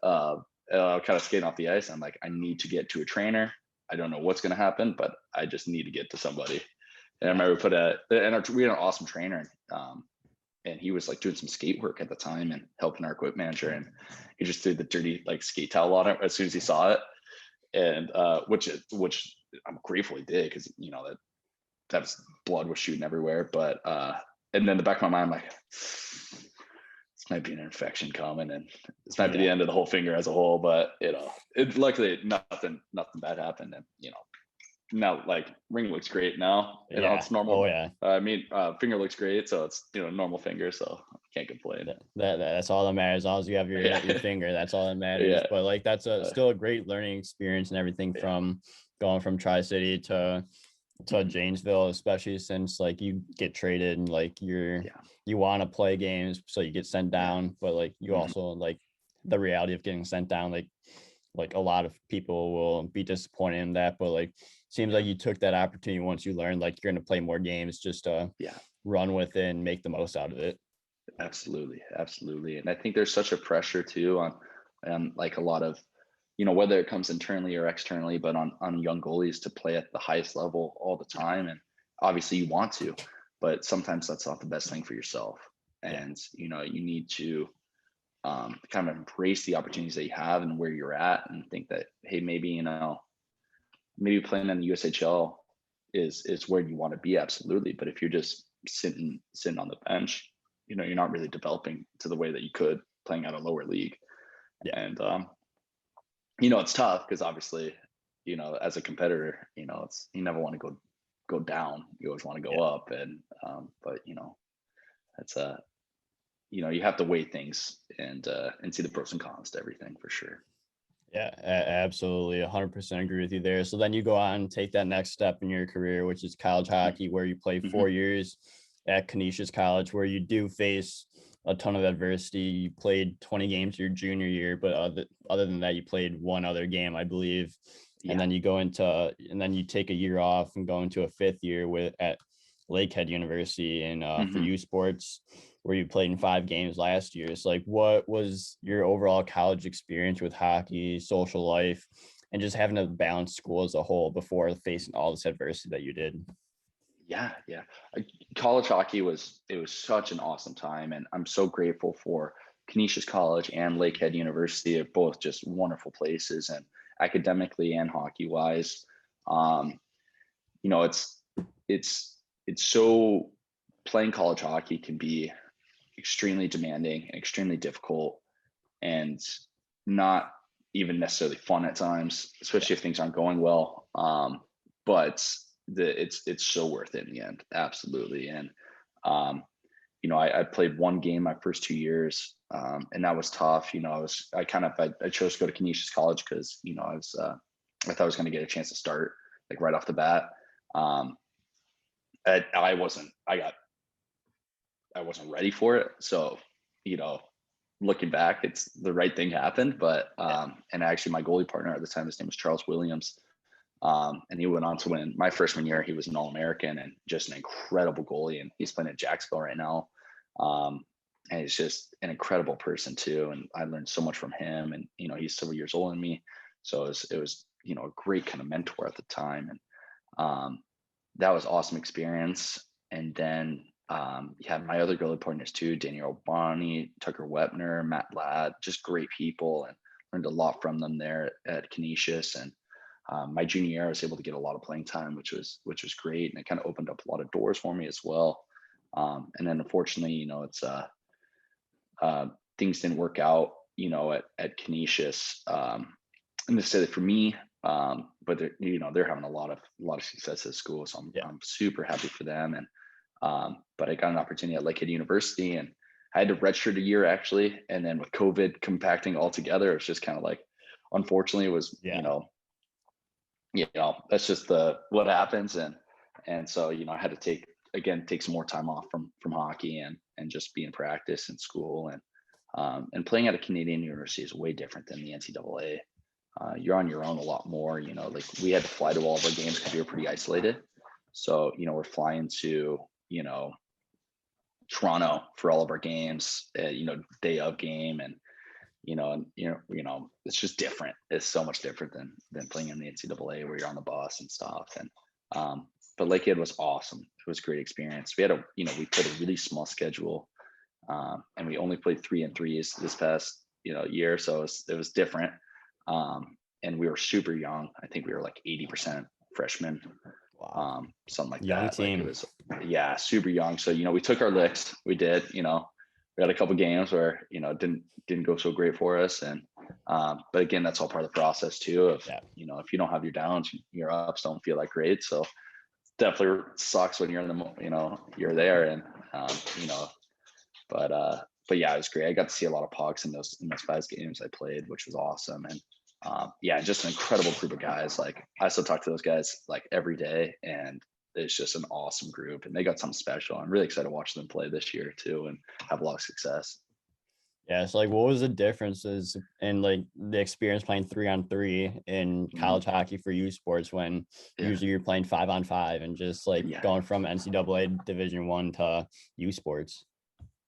uh, kind of skating off the ice. I'm like, I need to get to a trainer. I don't know what's going to happen, but I just need to get to somebody. And I Yeah. remember we had an awesome trainer. And he was like doing some skate work at the time and helping our equipment manager. And he just threw the dirty like skate towel on it as soon as he saw it. And which I'm grateful he did, because that was blood was shooting everywhere. But and then the back of my mind, I'm like, this might be an infection coming, and this might be the Yeah. end of the whole finger as a whole. But luckily nothing bad happened, and now like ring looks great now. Yeah. It's normal. Oh yeah. I mean, finger looks great, so it's normal finger, so can't complain. That's all that matters. As long as you have your Yeah. finger, that's all that matters. Yeah. But like that's still a great learning experience and everything, Yeah. from going from Tri-City to Mhm. Janesville, especially since like you get traded and like you want to play games, so you get sent down, but like you Mhm. also like the reality of getting sent down, like a lot of people will be disappointed in that, but like seems like you took that opportunity once you learned like you're going to play more games, just to Yeah. run with it and make the most out of it. Absolutely, absolutely. And I think there's such a pressure too on like a lot of, whether it comes internally or externally, but on young goalies to play at the highest level all the time. And obviously you want to, but sometimes that's not the best thing for yourself. Yeah. And you need to kind of embrace the opportunities that you have and where you're at, and think that, hey, maybe playing in the USHL is where you want to be, absolutely. But if you're just sitting on the bench, you're not really developing to the way that you could playing at a lower league. Yeah. And it's tough, because obviously, as a competitor, it's, you never want to go down. You always want to go Yeah. up. And but it's you have to weigh things and see the pros and cons to everything, for sure. Yeah, absolutely. 100% agree with you there. So then you go on and take that next step in your career, which is college hockey, where you play Mm-hmm. 4 years at Canisius College, where you do face a ton of adversity. You played 20 games your junior year, but other than that, you played one other game, I believe. And Yeah. then and then you take a year off and go into a fifth year at Lakehead University in for Mm-hmm. U Sports, where you played in 5 games last year. So like, what was your overall college experience with hockey, social life, and just having to balance school as a whole before facing all this adversity that you did? Yeah, yeah. College hockey was such an awesome time, and I'm so grateful for Canisius College and Lakehead University. Are both just wonderful places, and academically and hockey wise. Um, it's it's so playing college hockey can be extremely demanding and extremely difficult, and not even necessarily fun at times, especially if things aren't going well. But it's so worth it in the end, absolutely. And I played one game my first 2 years, and that was tough. I chose to go to Canisius College because I thought I was going to get a chance to start like right off the bat. Um, I wasn't. I wasn't ready for it. So, you know, looking back, it's the right thing happened. But Yeah. and actually, my goalie partner at the time, his name was Charles Williams, and he went on to win my freshman year. He was an All-American and just an incredible goalie, and he's playing at Jacksonville right now. And he's just an incredible person too. And I learned so much from him. And he's several years older than me, so it was a great kind of mentor at the time. And that was awesome experience. And then you have my other goalie partners too, Daniel Bonnie, Tucker Wepner, Matt Ladd, just great people, and learned a lot from them there at Canisius. And my junior year, I was able to get a lot of playing time, which was great, and it kind of opened up a lot of doors for me as well. And then unfortunately, it's things didn't work out, at Canisius, necessarily for me. But they're having a lot of success at school, so I'm super happy for them. And but I got an opportunity at Lakehead University, and I had to redshirt a year actually. And then with COVID compacting all together, it's just kind of like, unfortunately, it was that's just what happens. And so I had to take some more time off from hockey and just be in practice and school. And playing at a Canadian university is way different than the NCAA. You're on your own a lot more. Like we had to fly to all of our games because we were pretty isolated. So, we're flying to, Toronto for all of our games, day of game. And, it's just different. It's so much different than playing in the NCAA where you're on the bus and stuff. And, but Lakehead was awesome. It was a great experience. We played a really small schedule. And we only played 3-3s this past, year. So it was different. And we were super young. I think we were like 80% freshmen, Wow. something like Young that. Like it team. was, yeah, super young. So, we took our licks. We did, we had a couple games where, didn't go so great for us. And, but again, that's all part of the process too, of, Yeah. if you don't have your downs, your ups don't feel that great. So definitely sucks when you're in you're there. And, but yeah, it was great. I got to see a lot of pucks in those 5 games I played, which was awesome. And yeah, just an incredible group of guys. Like I still talk to those guys like every day, and it's just an awesome group, and they got something special. I'm really excited to watch them play this year too, and have a lot of success. Yeah. So like, what was the differences in like the experience playing 3-on-3 in Mhm. college hockey for U Sports when Yeah, usually you're playing 5-on-5 and just like yeah, going from NCAA Division I to U Sports?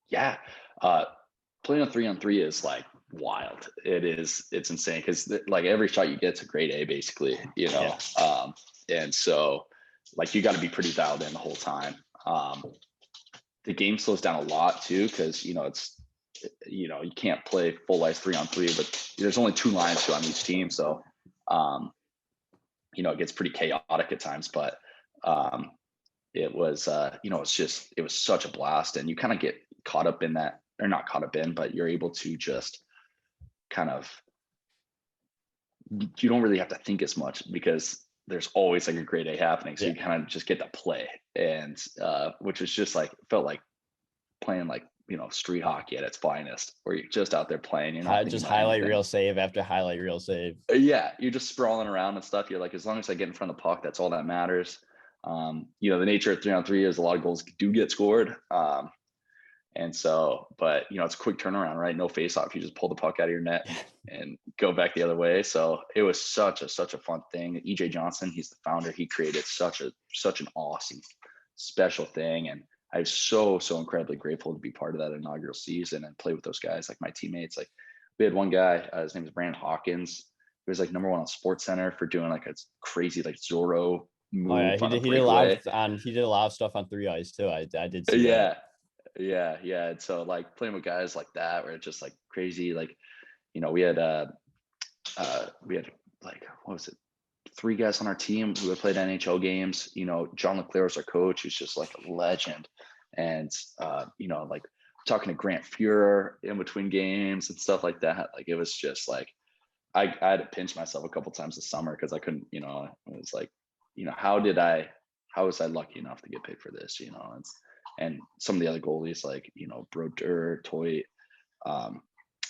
yeah. Uh, Playing a 3-on-3 is like wild. It's insane because like every shot you get's a grade A basically, Yeah. and so like you got to be pretty dialed in the whole time. The game slows down a lot too because you can't play full ice 3-on-3, but there's only 2 lines on each team, so um, it gets pretty chaotic at times. But it was it was such a blast, and you kind of get caught up in that, or not caught up in, but you're able to just kind of, you don't really have to think as much because there's always like a grade A happening. So Yeah. you kind of just get to play. And which was just like, felt like playing like, street hockey at its finest, where you're just out there playing. You're not thinking Just about highlight anything. reel save after highlight reel save. Yeah, you're just sprawling around and stuff. You're like, as long as I get in front of the puck, that's all that matters. The nature of 3-on-3 is a lot of goals do get scored. And so, but it's a quick turnaround, right? No face off. You just pull the puck out of your net and go back the other way. So it was such a fun thing. EJ Johnson, he's the founder. He created such an awesome, special thing. And I'm so incredibly grateful to be part of that inaugural season and play with those guys, like my teammates. Like we had one guy, his name is Brandon Hawkins. He was like #1 on Sports Center for doing like a crazy like Zorro Oh yeah, move he on a did. He did a lot breakaway. he did a lot of stuff on 3 ice too. I did see that. Yeah, yeah. And so like playing with guys like that, where it's just like crazy. Like, we had like, what was it? 3 guys on our team who had played NHL games. John Leclerc was our coach, who's just like a legend. And, like talking to Grant Fuhrer in between games and stuff like that. Like, it was just like, I had to pinch myself a couple times this summer because I couldn't, it was like, how was I lucky enough to get picked for this, and some of the other goalies like, Broder, Toy,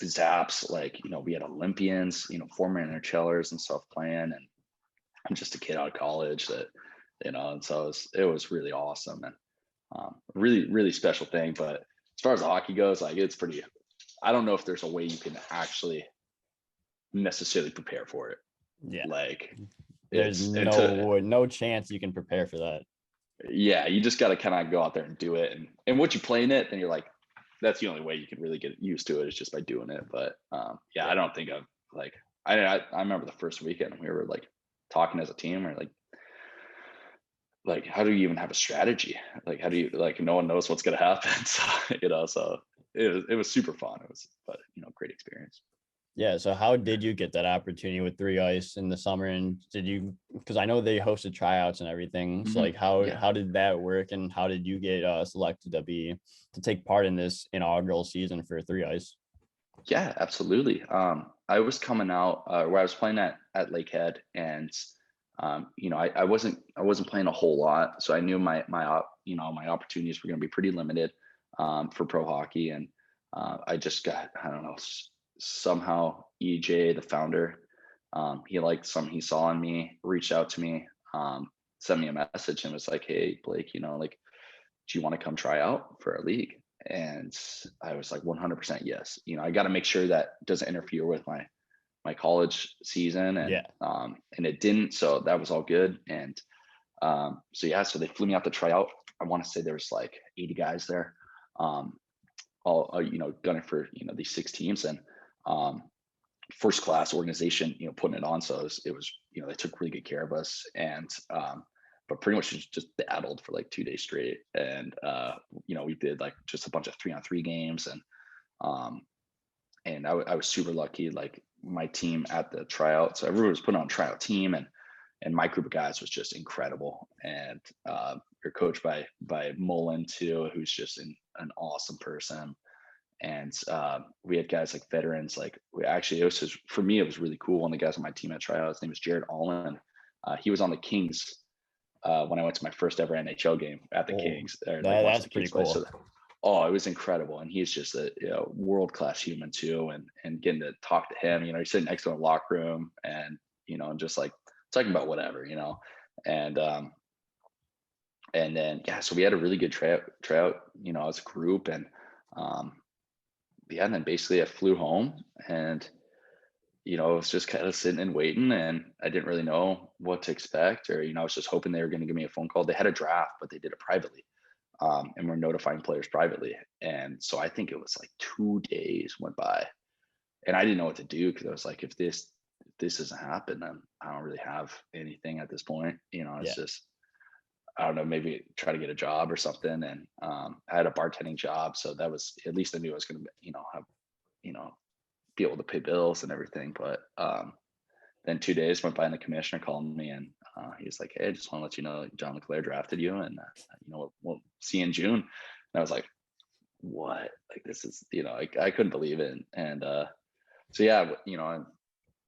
Zaps, like, we had Olympians, former NHLers and stuff playing, and I'm just a kid out of college that, and so it was really awesome, and really special thing. But as far as the hockey goes, like it's pretty, I don't know if there's a way you can actually necessarily prepare for it. Yeah. Like There's it's into no chance you can prepare for that. yeah, you just got to kind of go out there and do it. And once you play in it, then you're like, that's the only way you can really get used to it, is just by doing it. But yeah, I don't think I've like, I remember the first weekend we were like talking as a team, or like how do you even have a strategy? Like, how do you, like, no one knows what's going to happen. So, so it was super fun. It was, but great experience. Yeah. So how did you get that opportunity with 3 ice in the summer? And did you, because I know they hosted tryouts and everything. So like Yeah. how did that work, and how did you get selected to take part in this inaugural season for 3 ice? Yeah, absolutely. I was coming out where I was playing at Lakehead, and I wasn't playing a whole lot, so I knew my opportunities were going to be pretty limited for pro hockey, and I just got, I don't know, somehow EJ, the founder, he liked something he saw in me, reached out to me, sent me a message, and was like, "Hey, Blake, like, do you want to come try out for our league?" And I was like, 100% yes. I got to make sure that doesn't interfere with my college season, and Yeah. it didn't, so that was all good. And So they flew me out to try out. I want to say there was like 80 guys there, all gunning for these 6 teams, and first class organization, putting it on. So it was they took really good care of us, and but pretty much just battled for like 2 days straight, and we did like just a bunch of 3-on-3 games, um, and I was super lucky. Like my team at the tryout, so everyone was putting on a tryout team, and my group of guys was just incredible, and you're coached by Mullen too, who's just an awesome person. And we had guys like veterans. Like for me, it was really cool. One of the guys on my team at tryout, his name was Jared Allen. He was on the Kings when I went to my first ever NHL game at the Kings. Or like That's the pretty Kings play. cool. So, it was incredible, and he's just a world-class human too. And getting to talk to him, you're sitting next to him in the locker room, and and just like talking about whatever, and then so we had a really good tryout, as a group, and and then basically I flew home, and I was just kind of sitting and waiting, and I didn't really know what to expect, or I was just hoping they were going to give me a phone call. They had a draft, but they did it privately, and we're notifying players privately. And so I think it was like 2 days went by, and I didn't know what to do, because I was like, if this doesn't happen, then I don't really have anything at this point. It's just, I don't know, maybe try to get a job or something. And I had a bartending job, so that was, at least I knew I was going to, have, be able to pay bills and everything. But then 2 days went by, and the commissioner called me, and he's like, "Hey, I just want to let you know John LeClaire drafted you, and we'll see you in June." And I was like, "What? Like, this is I couldn't believe it." And so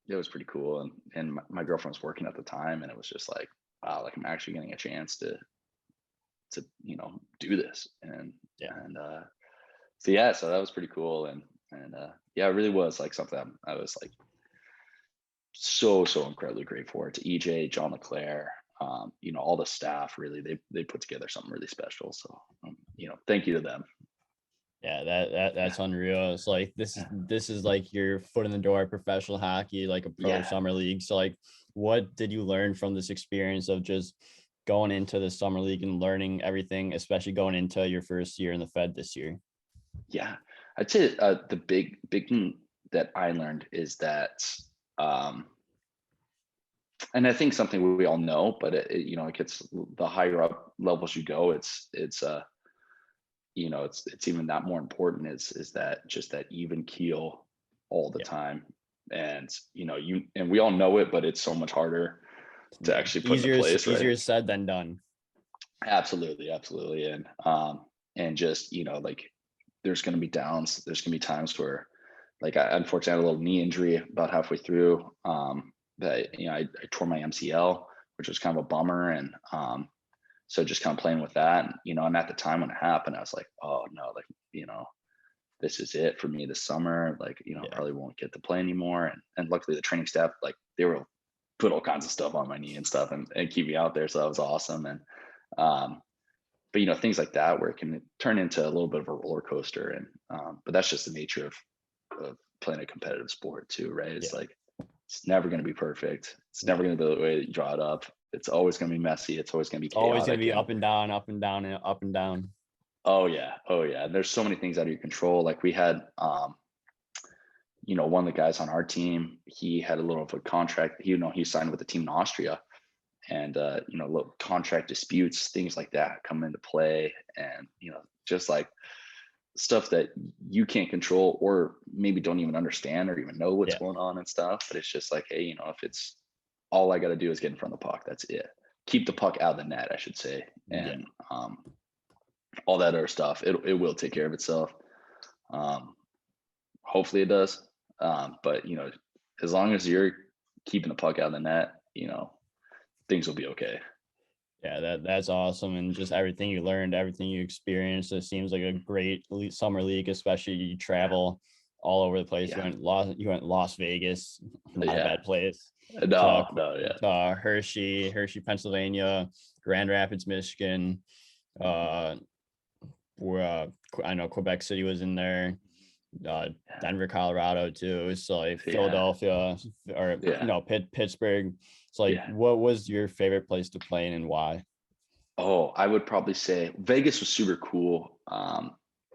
it was pretty cool. And my girlfriend was working at the time, and it was just like, wow, like I'm actually getting a chance to do this. And so that was pretty cool. And it really was like something I was like so incredibly grateful for, to EJ, John LeClaire, all the staff. Really, they put together something really special. So thank you to them. Yeah, that's unreal. It's like this is like your foot in the door of professional hockey, like a pro summer league. So like, what did you learn from this experience of just going into the summer league and learning everything, especially going into your first year in the Fed this year? Yeah, I'd say the big thing that I learned is that, and I think something we all know, but it gets, the higher up levels you go, it's even that more important, is that just that even keel all the time. And and we all know it, but it's so much harder to actually put into place. Easier said than done. Absolutely. And just like, there's going to be downs, there's going to be times where, like, I unfortunately had a little knee injury about halfway through, that I tore my MCL, which was kind of a bummer. And so just kind of playing with that, and at the time when it happened, I was like, oh no, like, this is it for me this summer. Like, probably won't get to play anymore. And luckily the training staff, like, they were put all kinds of stuff on my knee and stuff, and keep me out there. So that was awesome. And but things like that, where it can turn into a little bit of a roller coaster. And but that's just the nature of playing a competitive sport too, right? It's like, it's never going to be perfect. It's never going to be the way that you draw it up. It's always going to be messy. It's always going to be chaotic. Always going to be up and down, up and down, and up and down. Oh yeah. And there's so many things out of your control. Like we had, one of the guys on our team, he had a little of a contract. He signed with a team in Austria, and little contract disputes, things like that come into play, and just like stuff that you can't control, or maybe don't even understand or even know what's going on and stuff. But it's just like, hey, if it's, all I got to do is get in front of the puck, that's it. Keep the puck out of the net, I should say. And all that other stuff, it will take care of itself. Hopefully it does. But as long as you're keeping the puck out of the net, things will be okay. Yeah, that's awesome. And just everything you learned, everything you experienced, it seems like a great summer league, especially you travel all over the place. You went Las Vegas, not a bad place. To Hershey, Pennsylvania, Grand Rapids, Michigan. Where I know Quebec City was in there. Denver, Colorado too. It's like Yeah, Philadelphia or yeah, Pittsburgh. It's like, yeah. what was your favorite place to play in and why? Oh, I would probably say Vegas was super cool.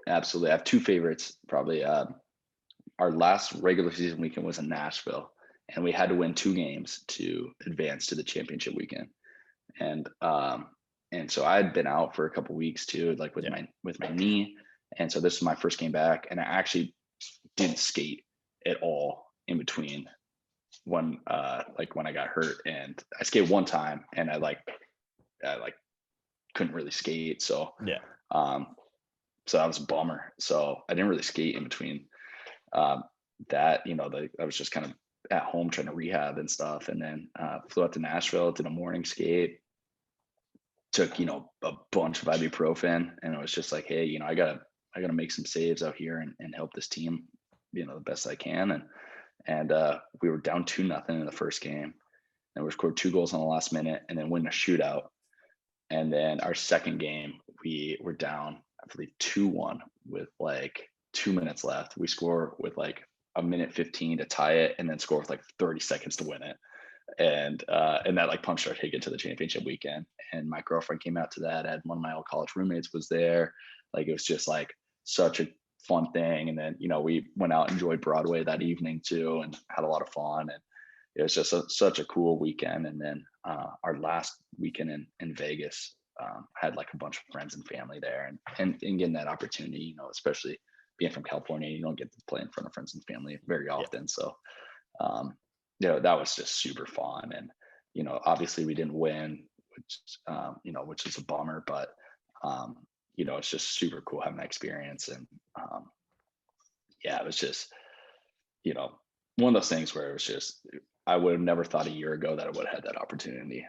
Absolutely. I have two favorites probably. Our last regular season weekend was in Nashville, and we had to win two games to advance to the championship weekend. And and so I had been out for a couple weeks too, like Yeah. with my knee. And so this is my first game back, and I actually didn't skate at all in between when when I got hurt. And I skated one time, and I couldn't really skate. So Yeah. um so that was a bummer. So I didn't really skate in between um, that. I was just kind of at home trying to rehab and stuff, and then flew out to Nashville, did a morning skate, took a bunch of ibuprofen, and it was just like, hey, I gotta make some saves out here and help this team, the best I can. And we were down 2-0 in the first game, and we scored two goals on the last minute, and then win a shootout. And then our second game, we were down, I believe, 2-1 with like 2 minutes left. We score with like a minute 15 to tie it, and then score with like 30 seconds to win it. And that like punched our ticket to the championship weekend. And my girlfriend came out to that. I had one of my old college roommates was there. Like it was just like such a fun thing. And then we went out and enjoyed Broadway that evening too, and had a lot of fun. And it was just such a cool weekend. And then our last weekend in Vegas, had like a bunch of friends and family there, and getting that opportunity, especially being from California, you don't get to play in front of friends and family very Yeah. often. So, um, that was just super fun. And, obviously we didn't win, which is a bummer, but, it's just super cool having that experience. And, yeah, it was just, you know, one of those things where it was just, I would have never thought a year ago that I would have had that opportunity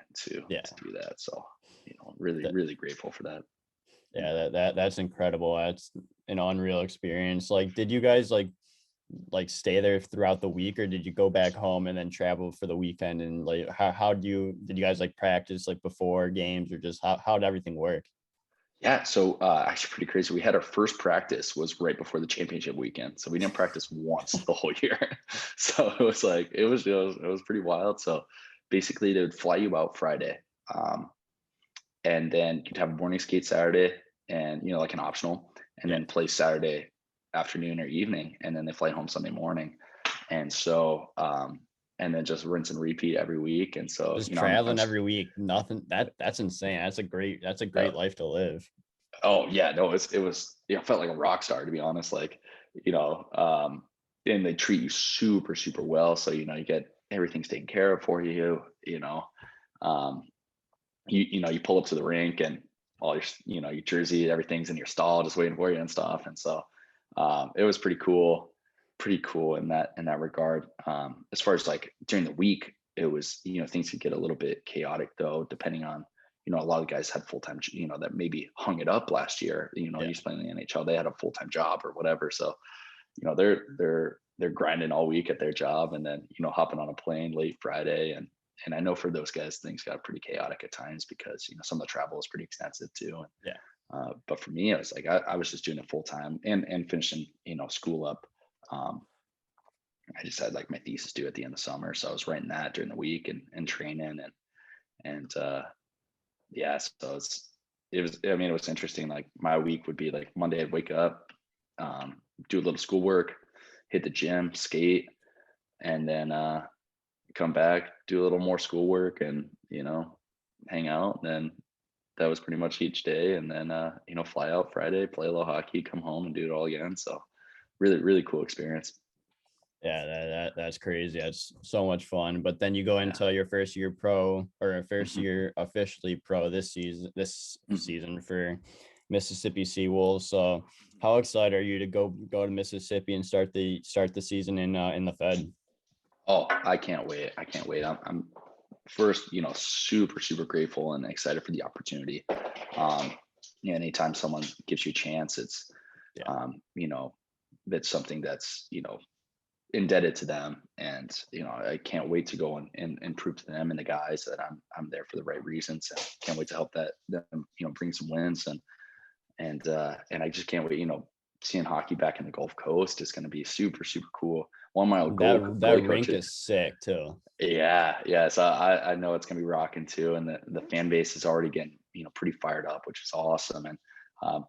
Yeah. to do that. So, really, That, really grateful for that. yeah, that's incredible. That's an unreal experience. Like, did you guys like stay there throughout the week, or did you go back home and then travel for the weekend? And like, how did you guys like practice like before games, or just how did everything work? Yeah, so actually pretty crazy. We had our first practice was right before the championship weekend, so we didn't practice once the whole year. So it was like it was pretty wild. So basically, they would fly you out Friday, um, and then you'd have a morning skate Saturday, and like an optional, and Yeah. then play Saturday afternoon or evening, and then they fly home Sunday morning. And so and then just rinse and repeat every week. And so Just I'm traveling every week, nothing. That's insane. That's a uh, great life to live. oh yeah, no, it was felt like a rock star, to be honest. Like, you know, um, and they treat you super, super well. So, you get everything's taken care of for you, um, you pull up to the rink, and all your jersey, everything's in your stall, just waiting for you and stuff. And so, it was pretty cool in that regard. As far as like during the week, it was, things could get a little bit chaotic though, depending on, a lot of guys had full-time, that maybe hung it up last year, Yeah. used to play in the NHL, they had a full-time job or whatever. So, they're grinding all week at their job, and then, hopping on a plane late Friday. And I know for those guys, things got pretty chaotic at times because, some of the travel is pretty extensive too. And Yeah. but for me, it was like I was just doing it full time, and finishing, school up. Um, I just had like my thesis due at the end of summer, so I was writing that during the week, and training. And yeah, so it was interesting. Like my week would be like Monday, I'd wake up, do a little schoolwork, hit the gym, skate, and then come back, do a little more schoolwork, and hang out. And then that was pretty much each day. And then fly out Friday, play a little hockey, come home, and do it all again. So really, really cool experience. Yeah, that's crazy. That's so much fun. But then you go Yeah. into your first year pro, or your first Hmm. year officially pro this Hmm. season for Mississippi Seawolves. So how excited are you to go to Mississippi and start the season in the Fed? Oh, I can't wait. I can't wait. I'm first, super, super grateful and excited for the opportunity. Um, anytime someone gives you a chance, it's, Yeah. um, you know, that's something that's, indebted to them. And, I can't wait to go and prove to them and the guys that I'm there for the right reasons. And can't wait to help them, bring some wins. And I just can't wait, seeing hockey back in the Gulf Coast is going to be super, super cool. One of my old That goalie rink coaches. is sick too. Yeah. So I know it's gonna be rocking too, and the fan base is already getting pretty fired up, which is awesome, and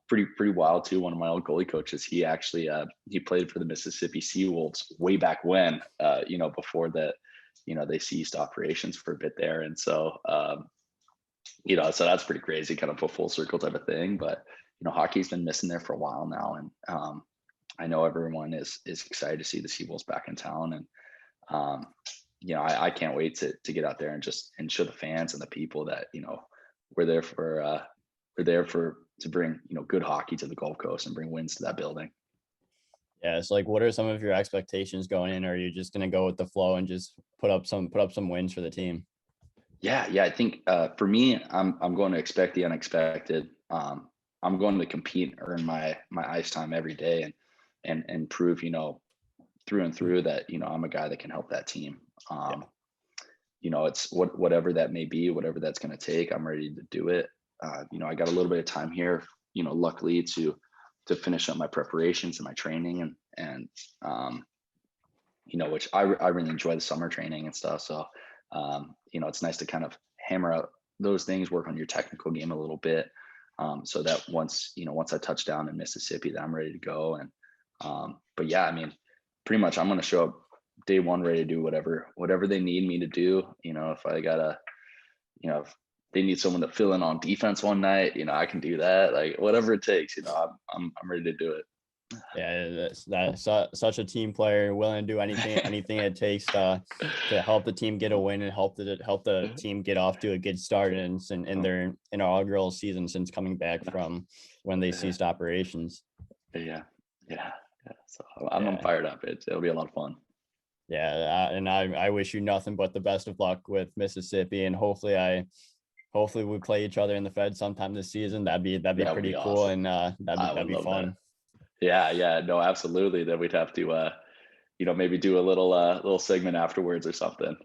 pretty wild too. One of my old goalie coaches, he actually he played for the Mississippi Seawolves way back when, before that, they ceased operations for a bit there, and so so that's pretty crazy, kind of a full circle type of thing. But hockey's been missing there for a while now, and I know everyone is excited to see the Seawolves back in town, and um, I can't wait to get out there and show the fans and the people that we're there for to bring good hockey to the Gulf Coast and bring wins to that building. Yeah, it's like, what are some of your expectations going in? Or are you just gonna go with the flow and just put up some wins for the team? Yeah. I think for me, I'm going to expect the unexpected. I'm going to compete and earn my ice time every day, and prove through and through that I'm a guy that can help that team. Yeah. It's whatever that may be, whatever that's going to take. I'm ready to do it. I got a little bit of time here, luckily to finish up my preparations and my training, and which I really enjoy the summer training and stuff. So, it's nice to kind of hammer out those things, work on your technical game a little bit, so that once I touch down in Mississippi, that I'm ready to go. And but yeah, I mean, pretty much I'm going to show up day one ready to do whatever they need me to do. If I gotta, if they need someone to fill in on defense one night, I can do that. Like whatever it takes, I'm ready to do it. Yeah, that's such a team player, willing to do anything it takes to help the team get a win and help the team get off to a good start in their inaugural season since coming back from when they ceased operations. Yeah. So I'm Yeah. fired up. It'll be a lot of fun. Yeah, and I wish you nothing but the best of luck with Mississippi, and hopefully we play each other in the Fed sometime this season. That'd be That would pretty be cool, awesome. and I that'd would be love that. fun. Yeah, no, absolutely. Then we'd have to, maybe do a little segment afterwards or something.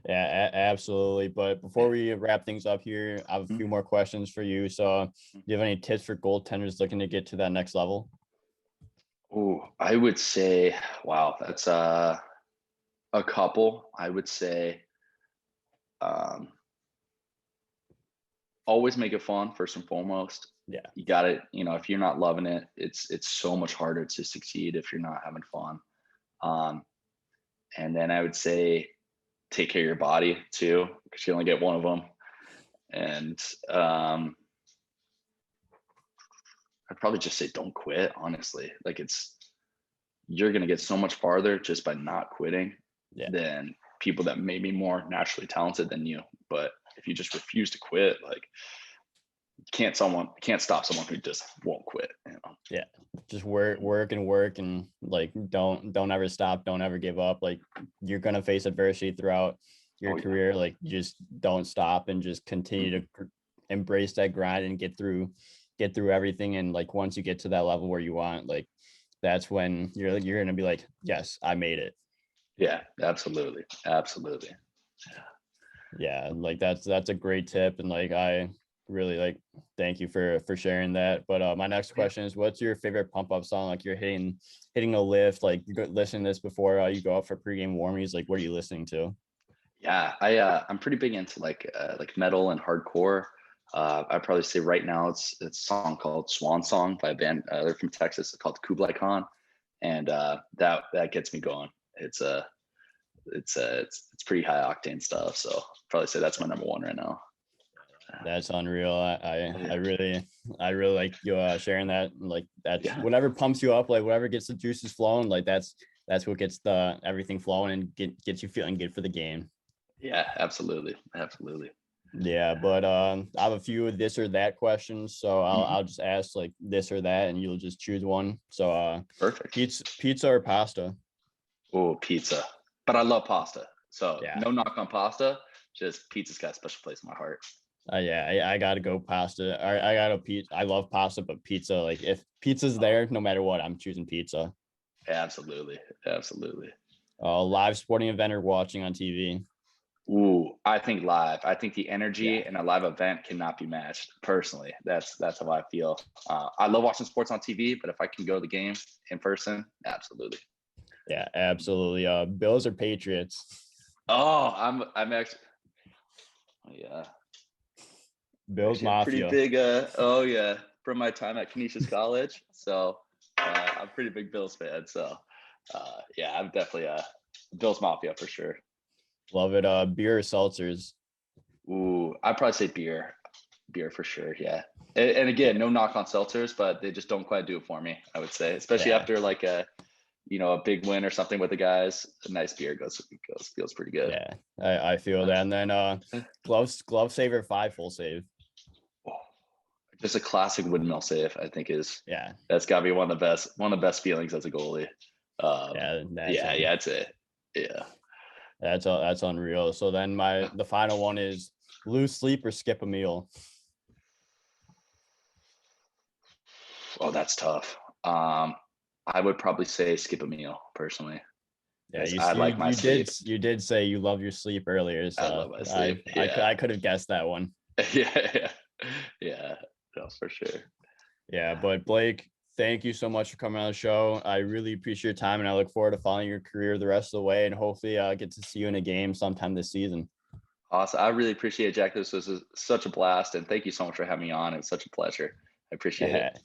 Yeah, absolutely. But before we wrap things up here, I have a few more questions for you. So, do you have any tips for goaltenders looking to get to that next level? Oh, I would say, wow, that's a couple. I would say, um, always make it fun first and foremost. Yeah, You got it. If you're not loving it, it's so much harder to succeed if you're not having fun. Um, and then I would say take care of your body too, because you only get one of them. And I'd probably just say don't quit. Honestly, like you're gonna get so much farther just by not quitting yeah. than people that may be more naturally talented than you. But if you just refuse to quit, like can't stop someone who just won't quit. Yeah, just work and like don't ever stop, don't ever give up. Like you're gonna face adversity throughout your Oh yeah. career. Like just don't stop and just continue to embrace that grind and get through everything. And like once you get to that level where you want, like that's when you're gonna be like, yes, I made it. Yeah, absolutely. Yeah, like that's a great tip, and like I really like thank you for sharing that. But my next question is, what's your favorite pump up song? Like you're hitting a lift, like you listening to this before you go out for pregame warmies. Like what are you listening to? Yeah, I'm pretty big into like metal and hardcore. I'd probably say right now it's a song called Swan Song by a band. They're from Texas. It's called Kublai Khan, and that gets me going. It's pretty high octane stuff. So I'd probably say that's my number one right now. That's unreal. I really like you sharing that. Like that's Yeah, whatever pumps you up, like whatever gets the juices flowing, like that's what gets the everything flowing and gets you feeling good for the game. yeah, absolutely. Yeah, but I have a few this or that questions, so I'll just ask like this or that, and you'll just choose one. So Perfect. pizza or pasta? Oh, pizza. But I love pasta. So Yeah, no knock on pasta. Just pizza's got a special place in my heart. yeah, I gotta go pasta. I gotta pizza. I love pasta, but pizza, like if pizza's there, no matter what, I'm choosing pizza. Absolutely. Live sporting event or watching on TV? Ooh, I think live. I think the Yeah. energy in a live event cannot be matched. Personally, that's how I feel. I love watching sports on TV, but if I can go to the game in person, absolutely. Yeah, absolutely. Bills or Patriots? Oh, I'm actually, yeah, Bills actually a pretty Mafia. big. Oh yeah, from my time at Canisius College, so I'm a pretty big Bills fan. So yeah, I'm definitely a Bills Mafia for sure. Love it. Beer or seltzers? Ooh, I'd probably say beer. Beer for sure, yeah. And again, Yeah. no knock on seltzers, but they just don't quite do it for me, I would say. Especially Yeah. after like a big win or something with the guys. A nice beer goes feels pretty good. Yeah. I feel that. And then glove save or 5 full save? Oh, just a classic windmill save, I think is Yeah. that's gotta be one of the best feelings as a goalie. Um, Yeah. That's yeah, yeah, that's it. Yeah. that's unreal. So then the final one is lose sleep or skip a meal. Oh, that's tough. I would probably say skip a meal personally, Yeah, because I like my sleep. you did say you love your sleep earlier, I so love my sleep. Yeah. I could have guessed that one. Yeah, yeah. Yeah. No, for sure. Yeah, Yeah. but Blake, thank you so much for coming on the show. I really appreciate your time, and I look forward to following your career the rest of the way, and hopefully get to see you in a game sometime this season. Awesome. I really appreciate it, Jack. This was such a blast, and thank you so much for having me on. It's such a pleasure. I appreciate it.